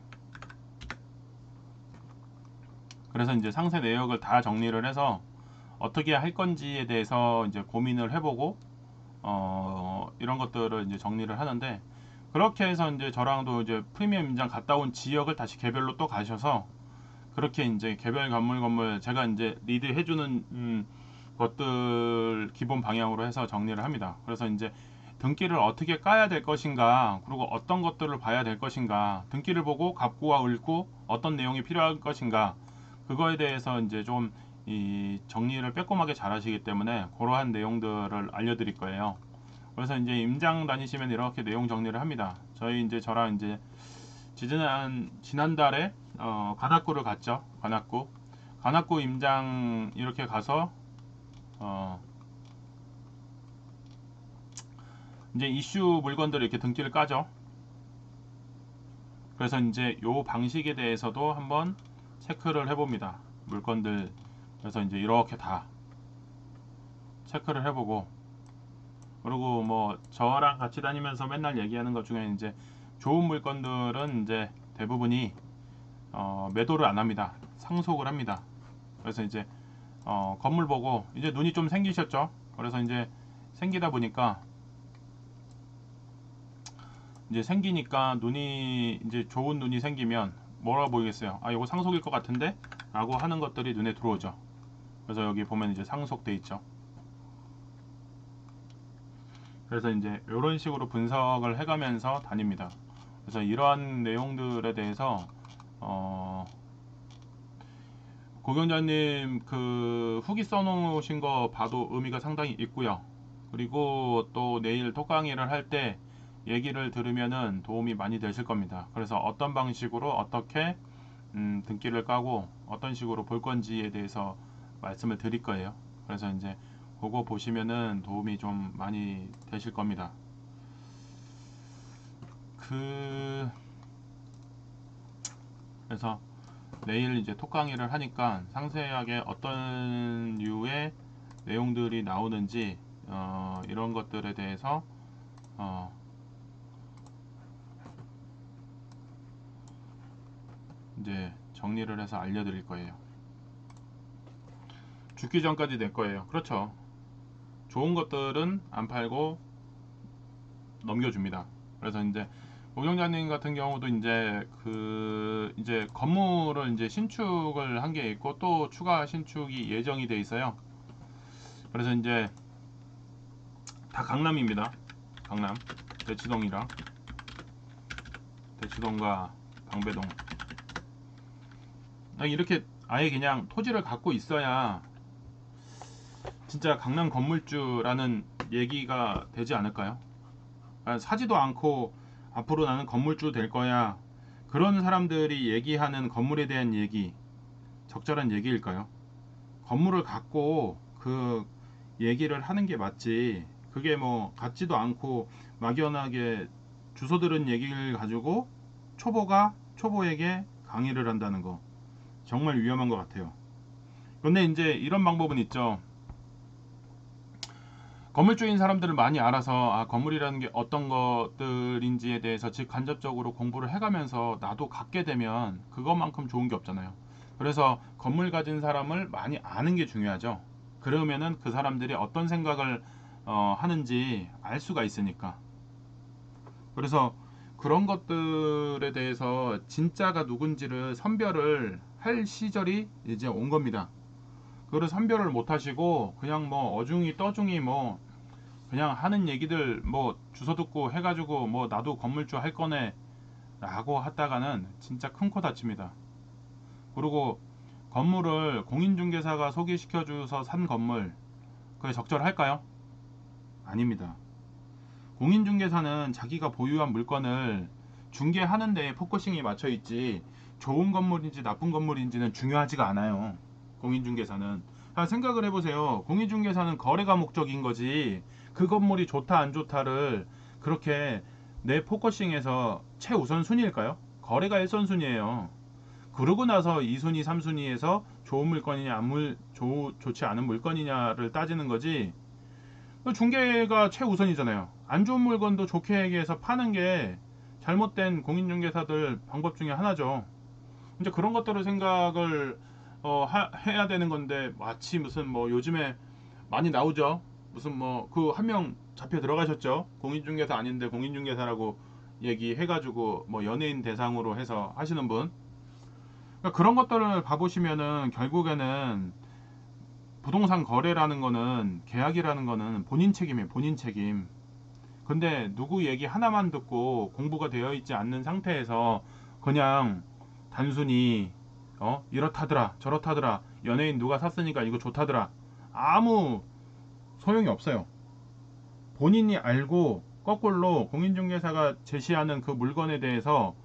그래서 이제 상세 내역을 다 정리를 해서 어떻게 할 건지에 대해서 이제 고민을 해보고 이런 것들을 이제 정리를 하는데, 그렇게 해서 이제 저랑도 이제 프리미엄 임장 갔다 온 지역을 다시 개별로 또 가셔서 그렇게 이제 개별 건물 제가 이제 리드 해주는 것들 기본 방향으로 해서 정리를 합니다. 그래서 이제 등기를 어떻게 까야 될 것인가, 그리고 어떤 것들을 봐야 될 것인가, 등기를 보고 갑구와 을구 어떤 내용이 필요할 것인가, 그거에 대해서 이제 좀 이 정리를 빼꼼하게 잘 하시기 때문에 그러한 내용들을 알려드릴 거예요. 그래서 이제 임장 다니시면 이렇게 내용 정리를 합니다. 저랑 이제 지난달에 관악구를 갔죠. 관악구 임장 이렇게 가서 이제 이슈 물건들을 이렇게 등기를 까죠. 그래서 이제 요 방식에 대해서도 한번 체크를 해봅니다. 물건들. 그래서 이제 이렇게 다 체크를 해보고, 그리고 뭐 저랑 같이 다니면서 맨날 얘기하는 것 중에 이제 좋은 물건들은 이제 대부분이 매도를 안 합니다. 상속을 합니다. 그래서 이제 건물 보고 이제 눈이 좀 생기셨죠. 그래서 이제 생기다 보니까 이제 생기니까 눈이 이제 좋은 눈이 생기면 뭐라 보이겠어요? 아, 이거 상속일 것 같은데? 라고 하는 것들이 눈에 들어오죠. 그래서 여기 보면 이제 상속돼 있죠. 그래서 이제 이런 식으로 분석을 해가면서 다닙니다. 그래서 이러한 내용들에 대해서 고경자님 그 후기 써놓으신 거 봐도 의미가 상당히 있고요. 그리고 또 내일 톡 강의를 할 때 얘기를 들으면은 도움이 많이 되실 겁니다. 그래서 어떤 방식으로 어떻게 등기를 까고 어떤 식으로 볼 건지에 대해서 말씀을 드릴 거예요. 그래서 이제 그거 보시면은 도움이 좀 많이 되실 겁니다. 그래서 내일 이제 톡 강의를 하니까 상세하게 어떤 류의 내용들이 나오는지 이런 것들에 대해서 이제 정리를 해서 알려드릴 거예요. 죽기 전까지 낼 거예요. 그렇죠. 좋은 것들은 안 팔고 넘겨줍니다. 그래서 이제 오경자님 같은 경우도 이제 건물을 이제 신축을 한 게 있고 또 추가 신축이 예정이 돼 있어요. 그래서 이제 다 강남입니다. 강남 대치동과 방배동. 이렇게 아예 그냥 토지를 갖고 있어야 진짜 강남 건물주라는 얘기가 되지 않을까요? 사지도 않고 앞으로 나는 건물주 될 거야, 그런 사람들이 얘기하는 건물에 대한 얘기 적절한 얘기일까요? 건물을 갖고 그 얘기를 하는 게 맞지, 그게 뭐 같지도 않고 막연하게 주소 들은 얘기를 가지고 초보에게 강의를 한다는 거 정말 위험한 것 같아요. 근데 이제 이런 방법은 있죠. 건물주인 사람들을 많이 알아서 건물이라는 게 어떤 것들인지에 대해서 즉 간접적으로 공부를 해가면서 나도 갖게 되면 그것만큼 좋은 게 없잖아요. 그래서 건물 가진 사람을 많이 아는 게 중요하죠. 그러면은 그 사람들이 어떤 생각을 하는지 알 수가 있으니까. 그래서 그런 것들에 대해서 진짜가 누군지를 선별을 할 시절이 이제 온 겁니다. 그걸 선별을 못 하시고 그냥 뭐 어중이 떠중이 뭐 그냥 하는 얘기들 뭐 주워 듣고 해가지고 뭐 나도 건물주 할 거네 라고 하다가는 진짜 큰 코 다칩니다. 그리고 건물을 공인중개사가 소개시켜 줘서 산 건물, 그게 적절할까요? 아닙니다. 공인중개사는 자기가 보유한 물건을 중개하는 데에 포커싱이 맞춰 있지, 좋은 건물인지 나쁜 건물인지는 중요하지가 않아요. 공인중개사는. 생각을 해보세요. 공인중개사는 거래가 목적인 거지, 그 건물이 좋다 안 좋다를 그렇게 내 포커싱에서 최우선순위일까요? 거래가 1선순위예요. 그러고 나서 2순위, 3순위에서 좋은 물건이냐 좋지 않은 물건이냐를 따지는 거지, 중개가 최우선이잖아요. 안 좋은 물건도 좋게 얘기해서 파는 게 잘못된 공인중개사들 방법 중에 하나죠. 이제 그런 것들을 생각을 해야 되는 건데, 마치 무슨 뭐 요즘에 많이 나오죠. 무슨 뭐 그 한 명 잡혀 들어가셨죠. 공인중개사 아닌데 공인중개사라고 얘기해가지고 뭐 연예인 대상으로 해서 하시는 분. 그러니까 그런 것들을 봐보시면은 결국에는 부동산 거래라는 거는, 계약이라는 거는 본인 책임이에요. 본인 책임. 근데 누구 얘기 하나만 듣고 공부가 되어 있지 않는 상태에서 그냥 단순히 이렇다더라 저렇다더라, 연예인 누가 샀으니까 이거 좋다더라, 아무 소용이 없어요. 본인이 알고 거꾸로 공인중개사가 제시하는 그 물건에 대해서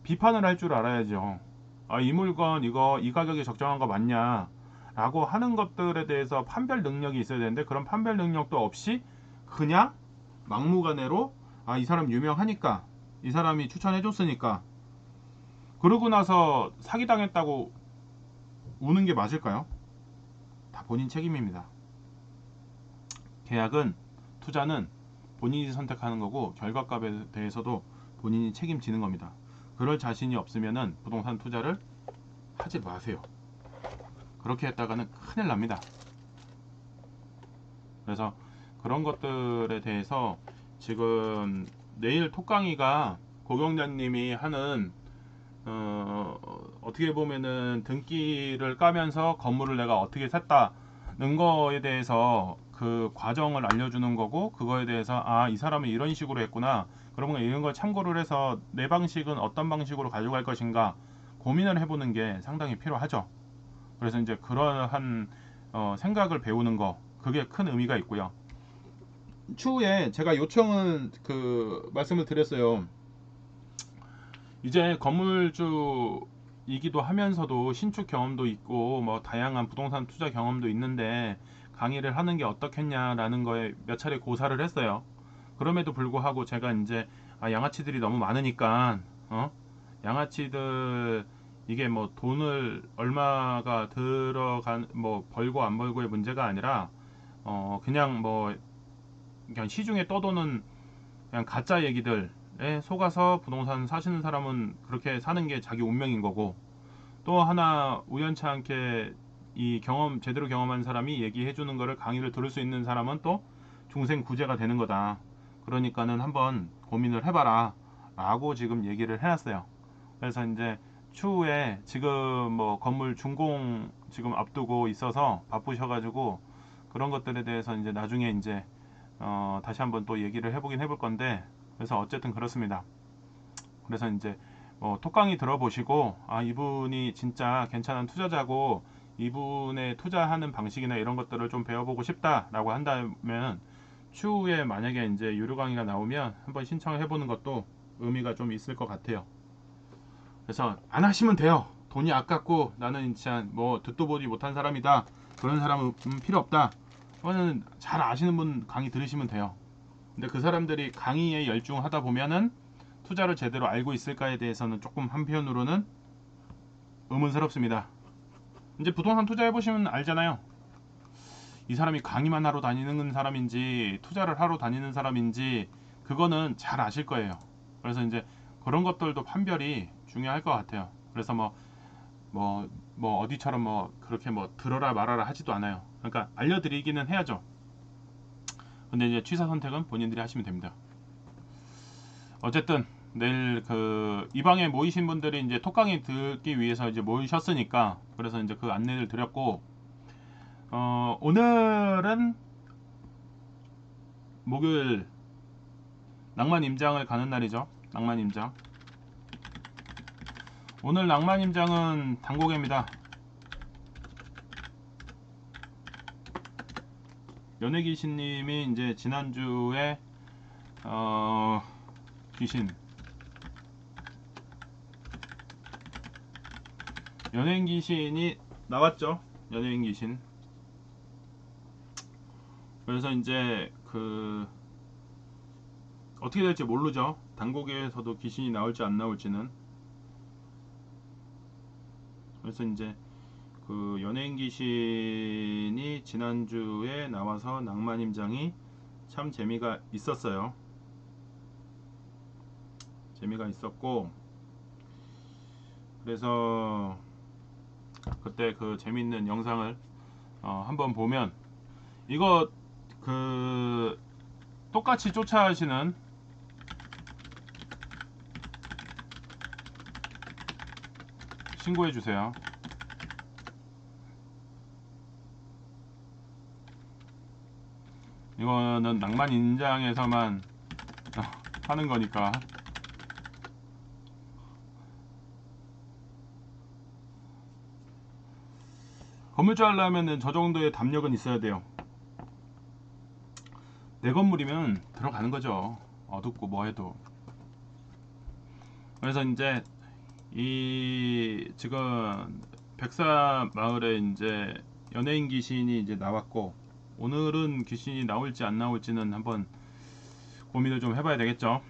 비판을 할 줄 알아야죠. 이 물건 이거 이 가격이 적정한 거 맞냐 라고 하는 것들에 대해서 판별 능력이 있어야 되는데, 그런 판별 능력도 없이 그냥 막무가내로 이 사람 유명하니까, 이 사람이 추천해 줬으니까, 그러고 나서 사기당했다고 우는 게 맞을까요? 다 본인 책임입니다. 계약은, 투자는 본인이 선택하는 거고 결과값에 대해서도 본인이 책임지는 겁니다. 그럴 자신이 없으면은 부동산 투자를 하지 마세요. 그렇게 했다가는 큰일 납니다. 그래서 그런 것들에 대해서 지금 내일 톡강의가 고경자님이 하는 어떻게 보면은 등기를 까면서 건물을 내가 어떻게 샀다는 거에 대해서 그 과정을 알려주는 거고, 그거에 대해서 이 사람은 이런 식으로 했구나, 그러면 이런 걸 참고를 해서 내 방식은 어떤 방식으로 가져갈 것인가 고민을 해보는 게 상당히 필요하죠. 그래서 이제 그러한 생각을 배우는 거, 그게 큰 의미가 있고요. 추후에 제가 요청은 말씀을 드렸어요. 이제 건물주이기도 하면서도 신축 경험도 있고 뭐 다양한 부동산 투자 경험도 있는데 강의를 하는 게 어떻겠냐라는 거에 몇 차례 고사를 했어요. 그럼에도 불구하고 제가 이제 양아치들이 너무 많으니까 양아치들, 이게 뭐 돈을 얼마가 들어간 뭐 벌고 안 벌고의 문제가 아니라 그냥 뭐 그냥 시중에 떠도는 그냥 가짜 얘기들에 속아서 부동산 사시는 사람은 그렇게 사는 게 자기 운명인 거고, 또 하나 우연치 않게 이 제대로 경험한 사람이 얘기해 주는 거를 강의를 들을 수 있는 사람은 또 중생구제가 되는 거다. 그러니까는 한번 고민을 해봐라 라고 지금 얘기를 해놨어요. 그래서 이제 추후에 지금 뭐 건물 준공 지금 앞두고 있어서 바쁘셔가지고 그런 것들에 대해서 이제 나중에 이제 다시 한번 또 얘기를 해보긴 해볼 건데, 그래서 어쨌든 그렇습니다. 그래서 이제 톡강의 들어보시고 이분이 진짜 괜찮은 투자자고 이분의 투자하는 방식이나 이런 것들을 좀 배워보고 싶다라고 한다면, 추후에 만약에 이제 유료 강의가 나오면 한번 신청을 해보는 것도 의미가 좀 있을 것 같아요. 그래서 안 하시면 돼요. 돈이 아깝고 나는 진짜 뭐 듣도 보지 못한 사람이다, 그런 사람은 필요 없다, 그거는 잘 아시는 분 강의 들으시면 돼요. 근데 그 사람들이 강의에 열중하다 보면은 투자를 제대로 알고 있을까에 대해서는 조금 한편으로는 의문스럽습니다. 이제 부동산 투자해 보시면 알잖아요. 이 사람이 강의만 하러 다니는 사람인지 투자를 하러 다니는 사람인지 그거는 잘 아실 거예요. 그래서 이제 그런 것들도 판별이 중요할 것 같아요. 그래서 뭐 어디처럼 뭐 그렇게 뭐 들어라 말아라 하지도 않아요. 그러니까 알려드리기는 해야죠. 근데 이제 취사 선택은 본인들이 하시면 됩니다. 어쨌든 내일 그 이 방에 모이신 분들이 이제 톡강의 듣기 위해서 이제 모이셨으니까 그래서 이제 그 안내를 드렸고, 오늘은 목요일 낭만 임장을 가는 날이죠. 낭만 임장. 오늘 낭만 임장은 단고개입니다. 연예귀신님이 이제 지난주에 귀신 연예인 귀신이 나왔죠. 연예인 귀신. 그래서 이제 그 어떻게 될지 모르죠. 단고개에서도 귀신이 나올지 안 나올지는. 그래서 이제 그 연예인 귀신이 지난주에 나와서 낭만임장이 참 재미가 있었어요. 재미가 있었고, 그래서 그때 그 재밌는 영상을 한번 보면, 이거 그 똑같이 쫓아하시는 신고해 주세요. 이거는 낭만 인장에서만 하는 거니까. 건물주 하려면은 저 정도의 담력은 있어야 돼요. 내 건물이면 들어가는 거죠. 어둡고 뭐해도. 그래서 이제 이 지금 백사 마을에 이제 연예인 귀신이 이제 나왔고, 오늘은 귀신이 나올지 안 나올지는 한번 고민을 좀 해봐야 되겠죠.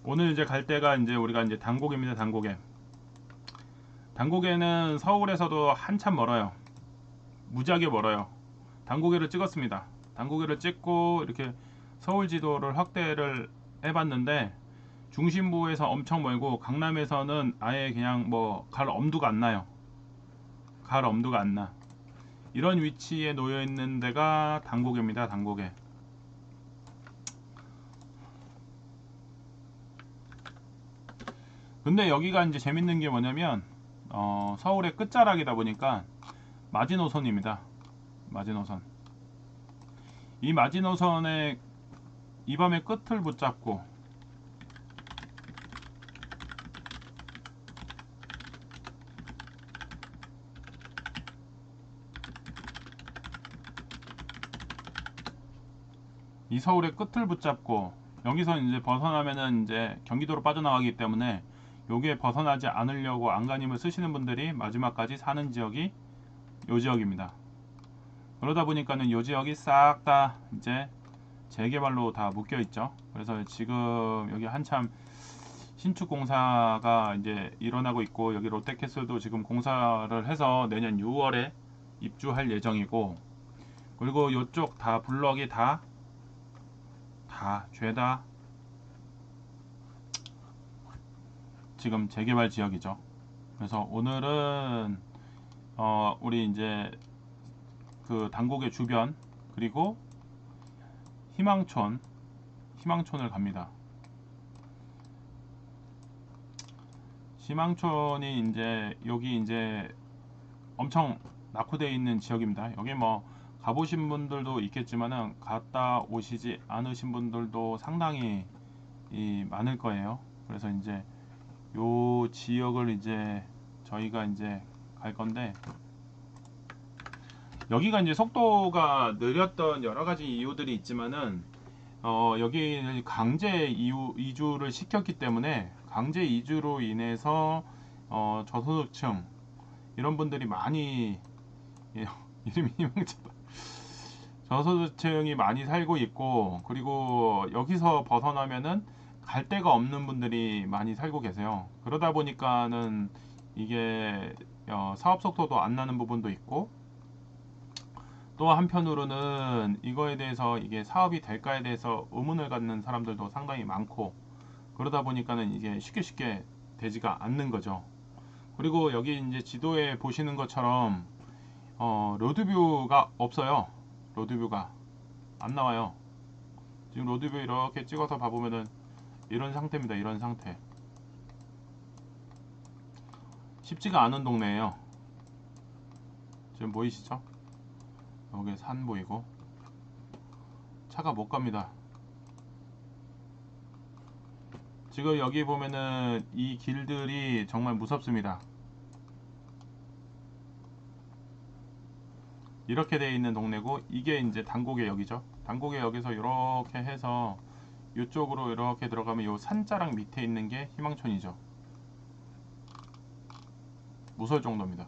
오늘 이제 갈 때가 이제 우리가 이제 단고개입니다. 단고개. 단고개는 서울에서도 한참 멀어요. 무지하게 멀어요. 단고개를 찍었습니다. 단고개를 찍고 이렇게 서울 지도를 확대를 해봤는데, 중심부에서 엄청 멀고 강남에서는 아예 그냥 뭐 갈 엄두가 안 나요. 갈 엄두가 안 나. 이런 위치에 놓여 있는 데가 단고개입니다. 단고개. 근데 여기가 이제 재밌는 게 뭐냐면 서울의 끝자락이다 보니까 마지노선입니다. 마지노선. 이 마지노선의 이 밤의 끝을 붙잡고 이 서울의 끝을 붙잡고 여기서 이제 벗어나면은 이제 경기도로 빠져나가기 때문에 여기에 벗어나지 않으려고 안간힘을 쓰시는 분들이 마지막까지 사는 지역이 요 지역입니다. 그러다 보니까는 요 지역이 싹 다 이제 재개발로 다 묶여 있죠. 그래서 지금 여기 한참 신축 공사가 이제 일어나고 있고, 여기 롯데캐슬도 지금 공사를 해서 내년 6월에 입주할 예정이고, 그리고 요쪽 다 블럭이 다 죄다 지금 재개발 지역이죠. 그래서 오늘은 우리 이제 그 단고개 주변 그리고 희망촌을 갑니다. 희망촌이 이제 여기 이제 엄청 낙후되어 있는 지역입니다. 여기 뭐 가보신 분들도 있겠지만은 갔다 오시지 않으신 분들도 상당히 많을 거예요. 그래서 이제 요 지역을 이제 저희가 이제 갈 건데, 여기가 이제 속도가 느렸던 여러 가지 이유들이 있지만은 여기 강제 이주를 시켰기 때문에 강제 이주로 인해서 저소득층 이런 분들이 많이 이름이 희망차다. 저소득층이 많이 살고 있고, 그리고 여기서 벗어나면은 갈 데가 없는 분들이 많이 살고 계세요. 그러다 보니까는 이게 사업 속도도 안 나는 부분도 있고, 또 한편으로는 이거에 대해서 이게 사업이 될까에 대해서 의문을 갖는 사람들도 상당히 많고, 그러다 보니까는 이게 쉽게 되지가 않는 거죠. 그리고 여기 이제 지도에 보시는 것처럼 로드뷰가 없어요. 로드뷰가 안 나와요. 지금 로드뷰 이렇게 찍어서 봐보면은 이런 상태입니다. 이런 상태. 쉽지가 않은 동네예요. 지금 보이시죠? 여기 산 보이고 차가 못 갑니다. 지금 여기 보면은 이 길들이 정말 무섭습니다. 이렇게 되어 있는 동네고, 이게 이제 단고개역이죠. 단고개역에서 이렇게 해서 이쪽으로 이렇게 들어가면 요 산자락 밑에 있는 게 희망촌이죠. 무서울 정도입니다.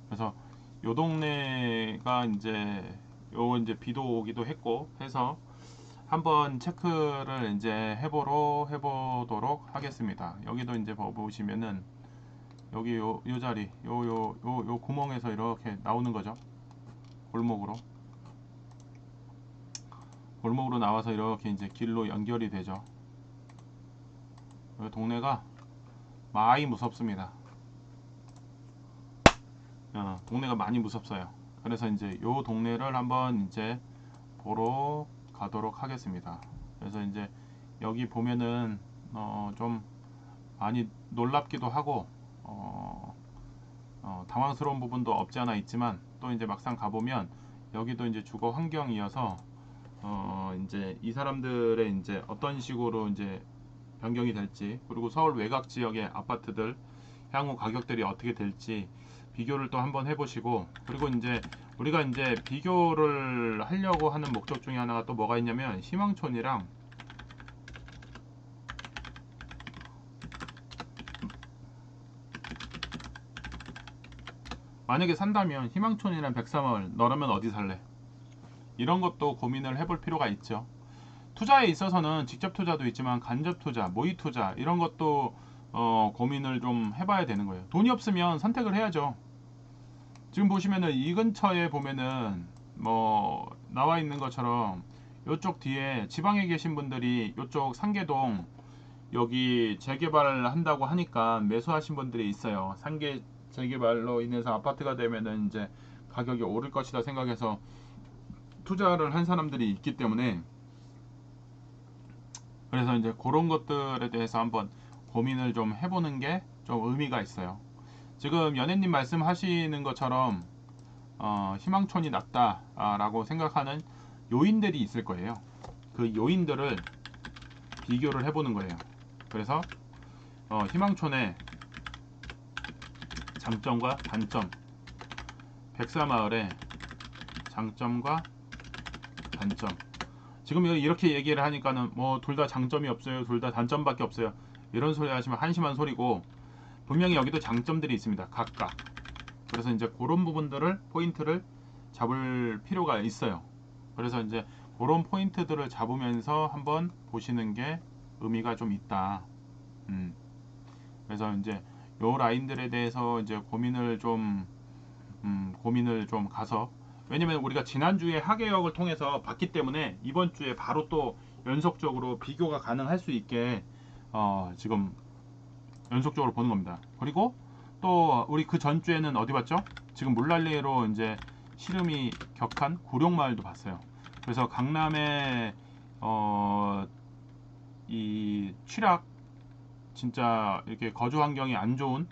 그래서 요 동네가 이제 이제 비도 오기도 했고 해서 한번 체크를 이제 해보도록 하겠습니다. 여기도 이제 보시면은 여기 요 자리 요 구멍에서 이렇게 나오는 거죠. 골목으로 나와서 이렇게 이제 길로 연결이 되죠. 이 동네가 많이 무섭습니다. 동네가 많이 무섭어요. 그래서 이제 요 동네를 한번 이제 보러 가도록 하겠습니다. 그래서 이제 여기 보면은 좀 많이 놀랍기도 하고 당황스러운 부분도 없지 않아 있지만, 또 이제 막상 가보면 여기도 이제 주거 환경이어서 이제 이 사람들의 이제 어떤 식으로 이제 변경이 될지, 그리고 서울 외곽 지역의 아파트들 향후 가격들이 어떻게 될지 비교를 또 한번 해보시고, 그리고 이제 우리가 이제 비교를 하려고 하는 목적 중에 하나가 또 뭐가 있냐면, 희망촌이랑 만약에 산다면 희망촌이랑 백사마을 너라면 어디 살래? 이런 것도 고민을 해볼 필요가 있죠. 투자에 있어서는 직접 투자도 있지만 간접 투자, 모의 투자 이런 것도 고민을 좀 해봐야 되는 거예요. 돈이 없으면 선택을 해야죠. 지금 보시면은 이 근처에 보면은 뭐 나와 있는 것처럼 이쪽 뒤에 지방에 계신 분들이 이쪽 상계동 여기 재개발을 한다고 하니까 매수하신 분들이 있어요. 상계 재개발로 인해서 아파트가 되면은 이제 가격이 오를 것이다 생각해서 투자를 한 사람들이 있기 때문에, 그래서 이제 그런 것들에 대해서 한번 고민을 좀 해보는 게 좀 의미가 있어요. 지금 연예님 말씀하시는 것처럼 희망촌이 낫다라고 생각하는 요인들이 있을 거예요. 그 요인들을 비교를 해보는 거예요. 그래서 희망촌의 장점과 단점, 백사마을의 장점과 단점. 지금 이렇게 얘기를 하니까는 뭐 둘 다 장점이 없어요, 둘 다 단점밖에 없어요, 이런 소리 하시면 한심한 소리고, 분명히 여기도 장점들이 있습니다, 각각. 그래서 이제 그런 부분들을 포인트를 잡을 필요가 있어요. 그래서 이제 그런 포인트들을 잡으면서 한번 보시는 게 의미가 좀 있다. 그래서 이제 요 라인들에 대해서 이제 고민을 좀 가서, 왜냐면 우리가 지난주에 하계역을 통해서 봤기 때문에 이번 주에 바로 또 연속적으로 비교가 가능할 수 있게 지금 연속적으로 보는 겁니다. 그리고 또 우리 그 전주에는 어디 봤죠? 지금 물난리로 이제 시름이 격한 구룡마을도 봤어요. 그래서 강남의 이 취락, 진짜 이렇게 거주 환경이 안 좋은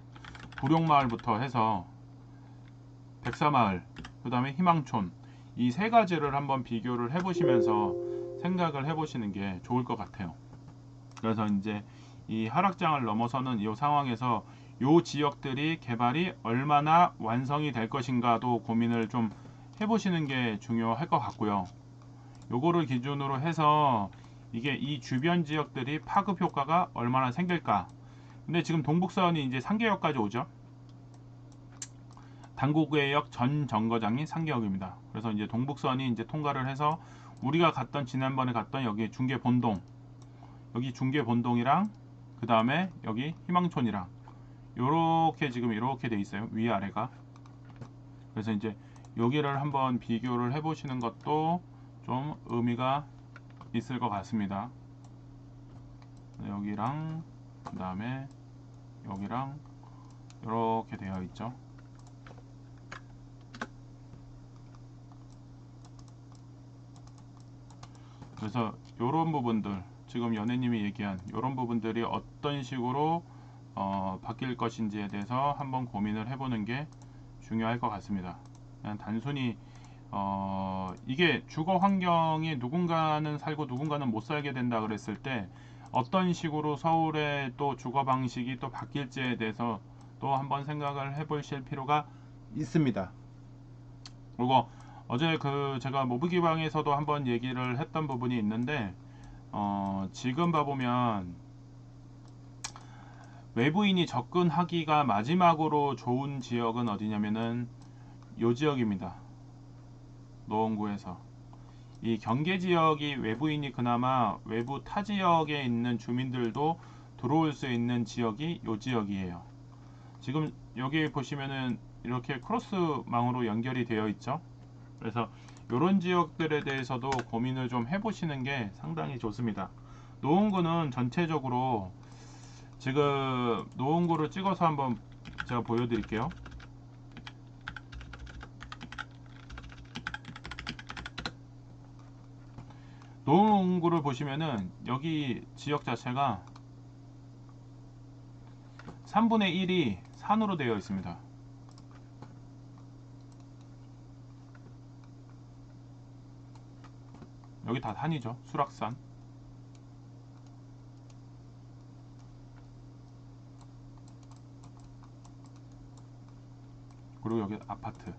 구룡마을부터 해서 백사마을, 그 다음에 희망촌, 이 세 가지를 한번 비교를 해보시면서 생각을 해보시는 게 좋을 것 같아요. 그래서 이제 이 하락장을 넘어서는 이 상황에서 이 지역들이 개발이 얼마나 완성이 될 것인가도 고민을 좀 해보시는 게 중요할 것 같고요. 요거를 기준으로 해서 이게 이 주변 지역들이 파급 효과가 얼마나 생길까. 근데 지금 동북선이 이제 상계역까지 오죠. 단고구역 전 정거장이 상계역입니다. 그래서 이제 동북선이 이제 통과를 해서 우리가 지난번에 갔던 여기 중계본동, 여기 중계본동이랑 그 다음에 여기 희망촌이랑 요렇게 지금 이렇게 돼 있어요, 위아래가. 그래서 이제 여기를 한번 비교를 해 보시는 것도 좀 의미가 있을 것 같습니다. 여기랑 그 다음에 여기랑 이렇게 되어 있죠. 그래서 요런 부분들, 지금 연예님이 얘기한 요런 부분들이 어떤 식으로 바뀔 것인지에 대해서 한번 고민을 해보는 게 중요할 것 같습니다. 그냥 단순히 이게 주거 환경이 누군가는 살고 누군가는 못 살게 된다 그랬을 때 어떤 식으로 서울의 또 주거 방식이 또 바뀔지에 대해서 또 한번 생각을 해보실 필요가 있습니다. 그리고 어제 제가 모브기방에서도 한번 얘기를 했던 부분이 있는데 지금 봐보면 외부인이 접근하기가 마지막으로 좋은 지역은 어디냐면은 요 지역입니다. 노원구에서 이 경계 지역이 외부인이 그나마 외부 타 지역에 있는 주민들도 들어올 수 있는 지역이 요 지역이에요. 지금 여기 보시면은 이렇게 크로스망으로 연결이 되어 있죠. 그래서 이런 지역들에 대해서도 고민을 좀 해보시는 게 상당히 좋습니다. 노원구는 전체적으로 지금 노원구를 찍어서 한번 제가 보여드릴게요. 노원구를 보시면은 여기 지역 자체가 3분의 1이 산으로 되어 있습니다. 여기 다 산이죠. 수락산. 그리고 여기 아파트.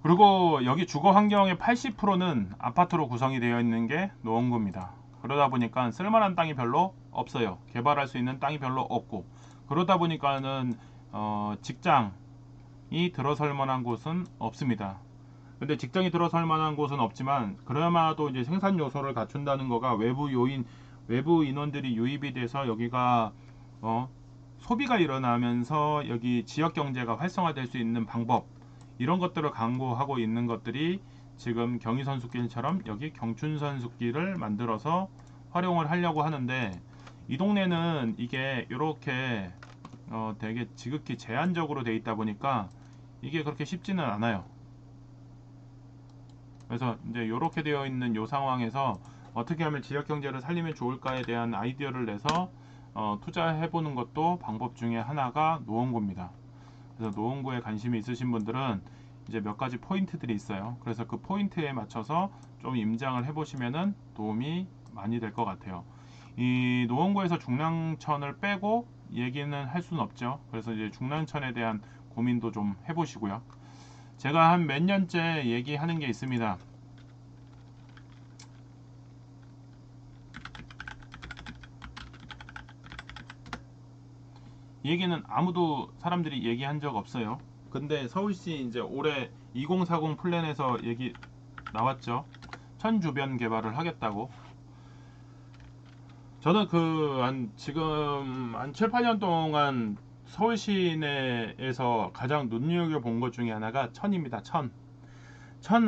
그리고 여기 주거 환경의 80%는 아파트로 구성이 되어 있는 게 노원구입니다. 그러다 보니까 쓸만한 땅이 별로 없어요. 개발할 수 있는 땅이 별로 없고, 그러다 보니까는 직장이 들어설 만한 곳은 없습니다. 근데 직장이 들어설 만한 곳은 없지만 그나마도 이제 생산 요소를 갖춘다는 거가 외부 인원들이 유입이 돼서 여기가 소비가 일어나면서 여기 지역 경제가 활성화될 수 있는 방법, 이런 것들을 강구하고 있는 것들이 지금 경의선숲길처럼 여기 경춘선숲길을 만들어서 활용을 하려고 하는데, 이 동네는 이게 이렇게 되게 지극히 제한적으로 돼 있다 보니까 이게 그렇게 쉽지는 않아요. 그래서 이제 이렇게 되어 있는 이 상황에서 어떻게 하면 지역 경제를 살리면 좋을까에 대한 아이디어를 내서 투자해 보는 것도 방법 중에 하나가 노원구입니다. 그래서 노원구에 관심이 있으신 분들은 이제 몇 가지 포인트들이 있어요. 그래서 그 포인트에 맞춰서 좀 임장을 해보시면은 도움이 많이 될 것 같아요. 이 노원구에서 중랑천을 빼고 얘기는 할 수는 없죠. 그래서 이제 중랑천에 대한 고민도 좀 해보시고요. 제가 한 몇 년째 얘기하는 게 있습니다. 이 얘기는 아무도 사람들이 얘기한 적 없어요. 근데 서울시 이제 올해 2040 플랜에서 얘기 나왔죠. 천 주변 개발을 하겠다고. 저는 지금 한 7, 8년 동안 서울 시내에서 가장 눈여겨본 것 중에 하나가 천입니다. 천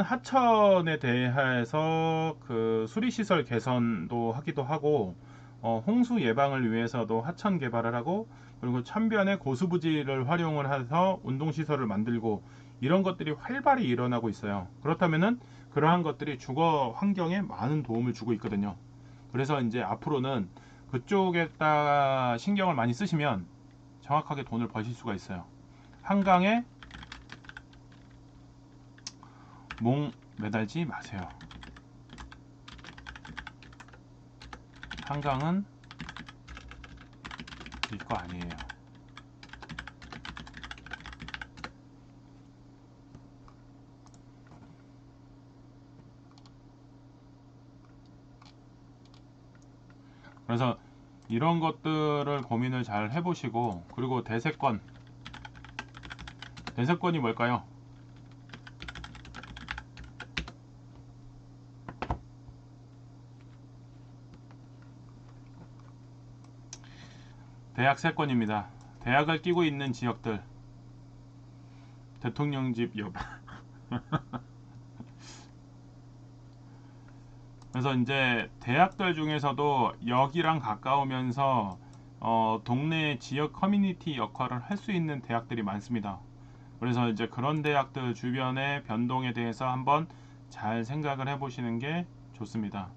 하천에 대해서 그 수리시설 개선도 하기도 하고, 홍수 예방을 위해서도 하천 개발을 하고, 그리고 천변에 고수부지를 활용을 해서 운동시설을 만들고, 이런 것들이 활발히 일어나고 있어요. 그렇다면은 그러한 것들이 주거 환경에 많은 도움을 주고 있거든요. 그래서 이제 앞으로는 그쪽에다가 신경을 많이 쓰시면 정확하게 돈을 버실 수가 있어요. 한강에 몽 매달지 마세요. 한강은 네 거 아니에요. 그래서 이런 것들을 고민을 잘 해보시고, 그리고 대세권이 뭘까요? 대학세권입니다. 대학을 끼고 있는 지역들, 대통령 집 옆. 그래서 이제 대학들 중에서도 여기랑 가까우면서 동네 지역 커뮤니티 역할을 할 수 있는 대학들이 많습니다. 그래서 이제 그런 대학들 주변의 변동에 대해서 한번 잘 생각을 해보시는 게 좋습니다.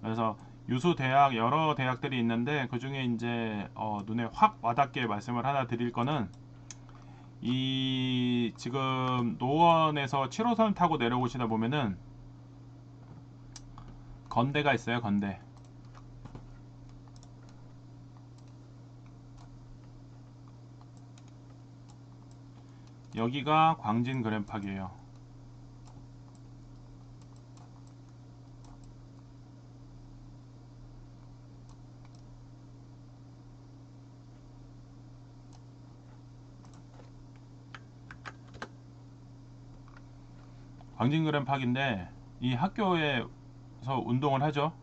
그래서 유수 대학 여러 대학들이 있는데 그 중에 이제 눈에 확 와닿게 말씀을 하나 드릴 거는 이 지금 노원에서 7호선 타고 내려오시다 보면은 건대가 있어요. 건대. 여기가 광진 그랜팍이에요. 광진 그랜팍인데 이 학교에서 운동을 하죠.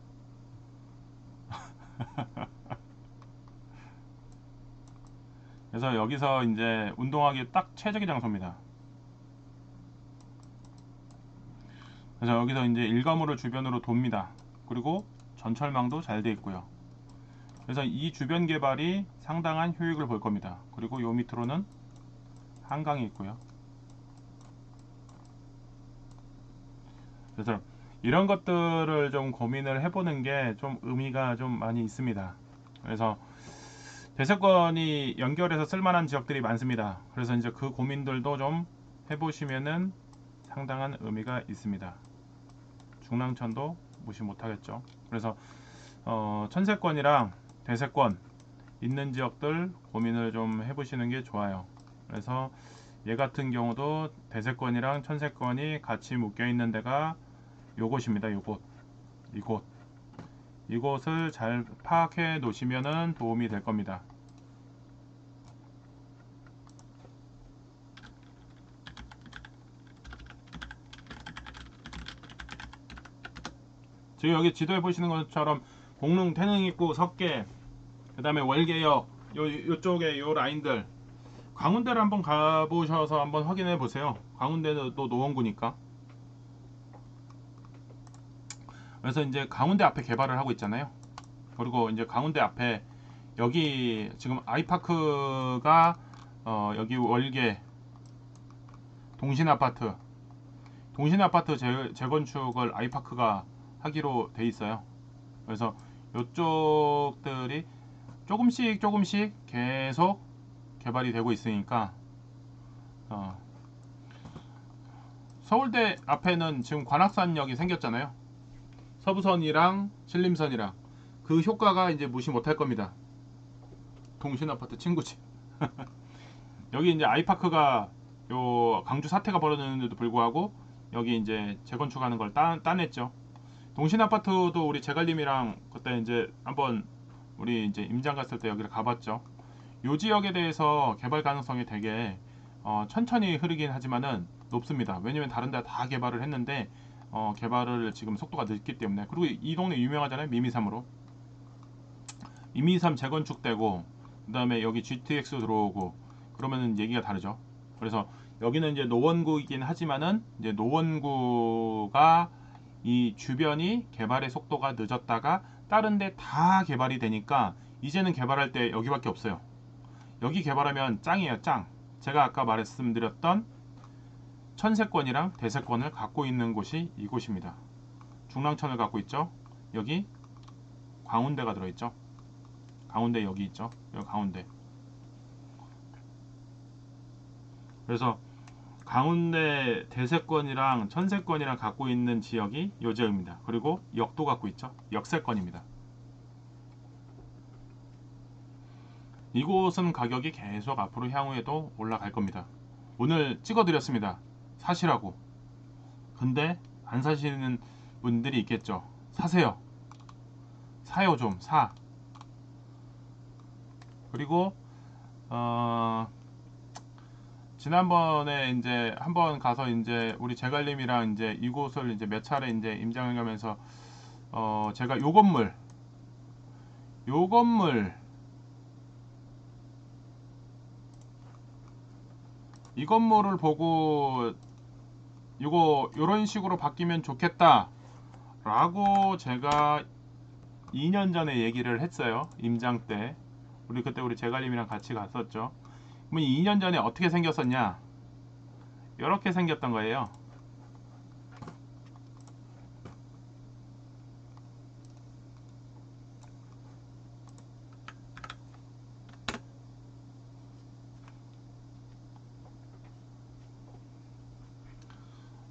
그래서 여기서 이제 운동하기 딱 최적의 장소입니다. 그래서 여기서 이제 일가무를 주변으로 돕니다. 그리고 전철망도 잘 돼 있고요. 그래서 이 주변 개발이 상당한 효익을 볼 겁니다. 그리고 요 밑으로는 한강이 있고요. 그래서 이런 것들을 좀 고민을 해보는 게 좀 의미가 좀 많이 있습니다. 그래서 대세권이 연결해서 쓸만한 지역들이 많습니다. 그래서 이제 그 고민들도 좀 해보시면은 상당한 의미가 있습니다. 중랑천도 무시 못하겠죠. 그래서 천세권이랑 대세권 있는 지역들 고민을 좀 해보시는 게 좋아요. 그래서 얘 같은 경우도 대세권이랑 천세권이 같이 묶여 있는 데가 요곳입니다. 요곳, 이곳을 잘 파악해 놓으시면 도움이 될 겁니다. 지금 여기 지도에 보시는 것처럼 공릉, 태릉입구, 석계, 그 다음에 월계역 요쪽에 요 라인들 광운대를 한번 가보셔서 한번 확인해 보세요. 광운대는 또 노원구니까. 그래서 이제 강운대 앞에 개발을 하고 있잖아요. 그리고 이제 강운대 앞에 여기 지금 아이파크가 여기 월계 동신아파트 재건축을 아이파크가 하기로 돼 있어요. 그래서 이쪽들이 조금씩 계속 개발이 되고 있으니까 서울대 앞에는 지금 관악산역이 생겼잖아요. 서부선이랑 신림선이랑 그 효과가 이제 무시 못할 겁니다. 동신아파트 친구집. 여기 이제 아이파크가 요 강주 사태가 벌어졌는데도 불구하고 여기 이제 재건축하는 걸 따냈죠. 동신아파트도 우리 제갈님이랑 그때 이제 한번 우리 이제 임장 갔을 때 여기를 가봤죠. 요 지역에 대해서 개발 가능성이 되게 천천히 흐르긴 하지만은 높습니다. 왜냐면 다른 데 다 개발을 했는데 개발을 지금 속도가 늦기 때문에. 그리고 이 동네 유명하잖아요. 미미삼으로. 미미삼 재건축되고 그 다음에 여기 GTX 들어오고 그러면은 얘기가 다르죠. 그래서 여기는 이제 노원구이긴 하지만은 이제 노원구가 이 주변이 개발의 속도가 늦었다가 다른 데 다 개발이 되니까 이제는 개발할 때 여기밖에 없어요. 여기 개발하면 짱이에요. 짱. 제가 아까 말씀드렸던 천세권이랑 대세권을 갖고 있는 곳이 이곳입니다. 중랑천을 갖고 있죠. 여기 광운대가 들어있죠. 강운대 여기 있죠. 여기 강운대. 그래서 강운대 대세권이랑 천세권이랑 갖고 있는 지역이 요 지역입니다. 그리고 역도 갖고 있죠. 역세권입니다. 이곳은 가격이 계속 앞으로 향후에도 올라갈 겁니다. 오늘 찍어드렸습니다. 사시라고. 근데 안 사시는 분들이 있겠죠. 사세요. 사요 좀 사. 그리고 지난번에 이제 한번 가서 이제 우리 제갈님이랑 이제 이곳을 이제 몇 차례 이제 임장을 가면서 제가 요 건물 이 건물을 보고 요런 식으로 바뀌면 좋겠다 라고 제가 2년 전에 얘기를 했어요. 임장 때 우리 그때 우리 제갈님이랑 같이 갔었죠. 그럼 2년 전에 어떻게 생겼었냐? 이렇게 생겼던 거예요.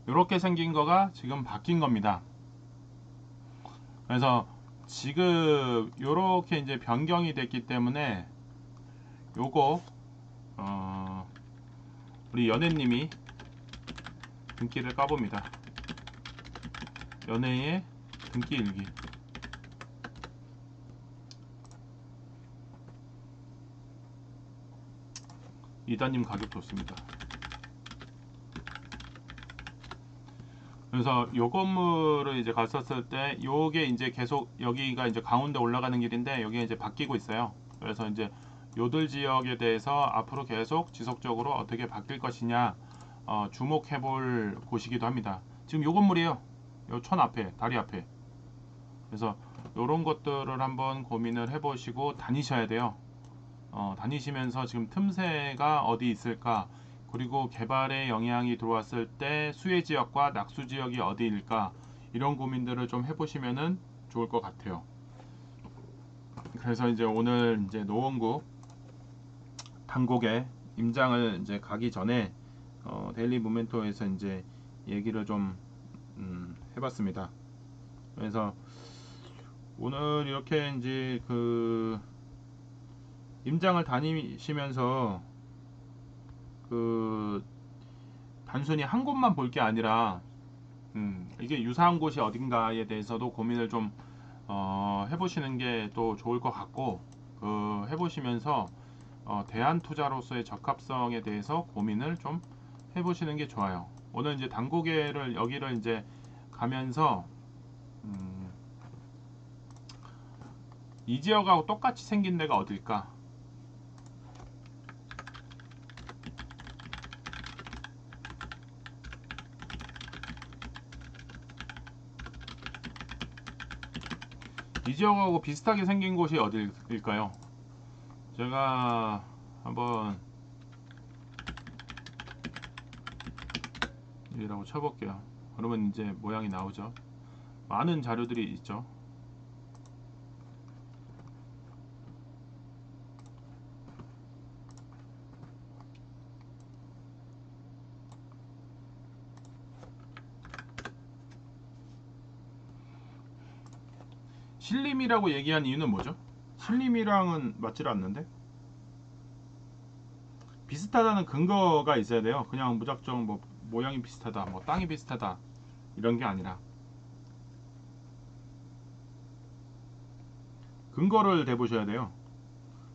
이렇게 생긴 거가 지금 바뀐 겁니다. 그래서 지금 이렇게 이제 변경이 됐기 때문에 요거 우리 연애님이 등기를 까봅니다. 연애의 등기 일기. 이다님 가격 좋습니다. 그래서 요 건물을 이제 갔었을 때 요게 이제 계속 여기가 이제 가운데 올라가는 길인데 여기가 이제 바뀌고 있어요. 그래서 이제 요들 지역에 대해서 앞으로 계속 지속적으로 어떻게 바뀔 것이냐 주목해 볼 곳이기도 합니다. 지금 요 건물이에요. 요 천 앞에, 다리 앞에. 그래서 요런 것들을 한번 고민을 해 보시고 다니셔야 돼요. 다니시면서 지금 틈새가 어디 있을까, 그리고 개발에 영향이 들어왔을 때 수혜 지역과 낙수 지역이 어디일까, 이런 고민들을 좀 해보시면은 좋을 것 같아요. 그래서 이제 오늘 이제 노원구 단곡에 임장을 이제 가기 전에 데일리 모멘토에서 이제 얘기를 좀 해봤습니다. 그래서 오늘 이렇게 이제 그 임장을 다니시면서 그 단순히 한 곳만 볼 게 아니라 이게 유사한 곳이 어딘가에 대해서도 고민을 좀 해보시는 게 또 좋을 것 같고, 해보시면서 대안 투자로서의 적합성에 대해서 고민을 좀 해보시는 게 좋아요. 오늘 이제 단고개를 여기를 이제 가면서 이 지역하고 똑같이 생긴 데가 어딜까? 이 지역하고 비슷하게 생긴 곳이 어딜까요? 제가 한번 이라고 쳐볼게요. 그러면 이제 모양이 나오죠. 많은 자료들이 있죠. 신림이라고 얘기한 이유는 뭐죠? 신림이랑은 맞질 않는데? 비슷하다는 근거가 있어야 돼요. 그냥 무작정 뭐 모양이 비슷하다, 뭐 땅이 비슷하다, 이런 게 아니라 근거를 대보셔야 돼요.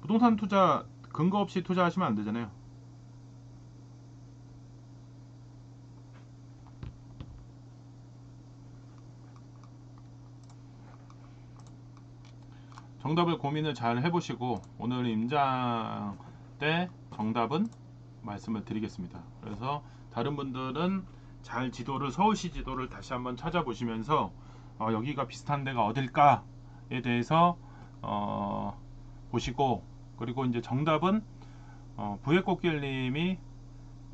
부동산 투자 근거 없이 투자하시면 안 되잖아요. 정답을 고민을 잘 해보시고 오늘 임장 때 정답은 말씀을 드리겠습니다. 그래서 다른 분들은 잘 지도를, 서울시 지도를 다시 한번 찾아보시면서 여기가 비슷한 데가 어딜까에 대해서 보시고, 그리고 이제 정답은 부회꽃길님이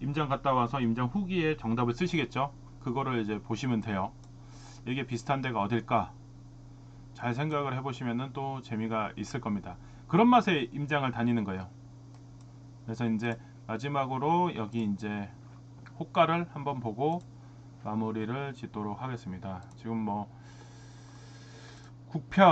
임장 갔다 와서 임장 후기에 정답을 쓰시겠죠. 그거를 이제 보시면 돼요. 이게 비슷한 데가 어딜까 잘 생각을 해보시면 또 재미가 있을 겁니다. 그런 맛에 임장을 다니는 거예요. 그래서 이제 마지막으로 여기 이제 호가를 한번 보고 마무리를 짓도록 하겠습니다. 지금 뭐 국표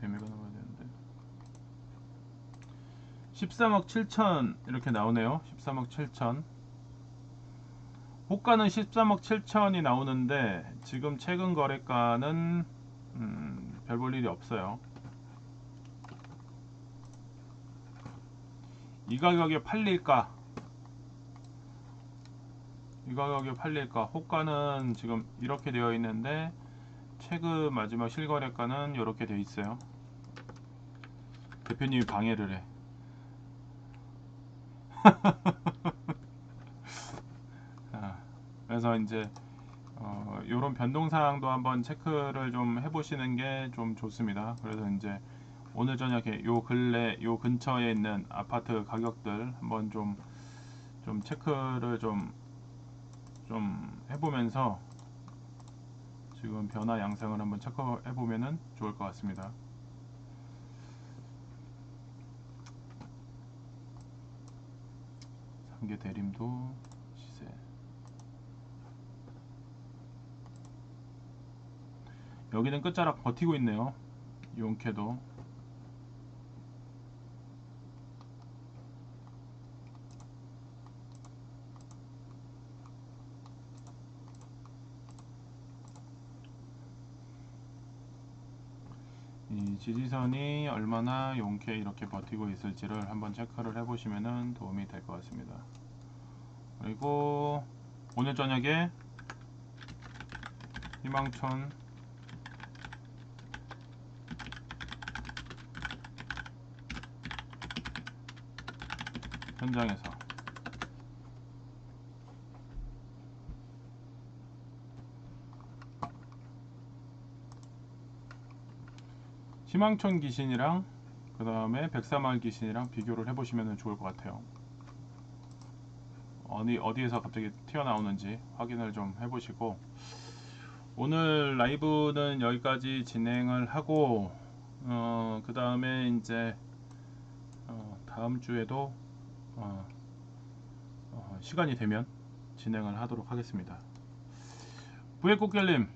매매가 나와야 되는데 13억 7천 이렇게 나오네요. 13억 7천. 호가는 13억 7천이 나오는데 지금 최근 거래가는 별 볼 일이 없어요. 이 가격에 팔릴까? 이 가격에 팔릴까? 호가는 지금 이렇게 되어 있는데 최근 마지막 실거래가는 이렇게 되어 있어요. 대표님이 방해를 해. 그래서 이제 이런 변동사항도 한번 체크를 좀 해보시는 게 좀 좋습니다. 그래서 이제 오늘 저녁에 요 근래 요 근처에 있는 아파트 가격들 한번 좀 체크를 좀 해보면서 지금 변화 양상을 한번 체크해 보면은 좋을 것 같습니다. 상계 대림도 시세. 여기는 끝자락 버티고 있네요. 용케도. 이 지지선이 얼마나 용케 이렇게 버티고 있을지를 한번 체크를 해보시면 도움이 될 것 같습니다. 그리고 오늘 저녁에 희망촌 현장에서 희망촌 기신이랑 그 다음에 백사마을 기신이랑 비교를 해보시면 좋을 것 같아요. 어디에서 갑자기 튀어나오는지 확인을 좀 해보시고, 오늘 라이브는 여기까지 진행을 하고 그 다음에 이제 다음 주에도 시간이 되면 진행을 하도록 하겠습니다. 부의꽃길님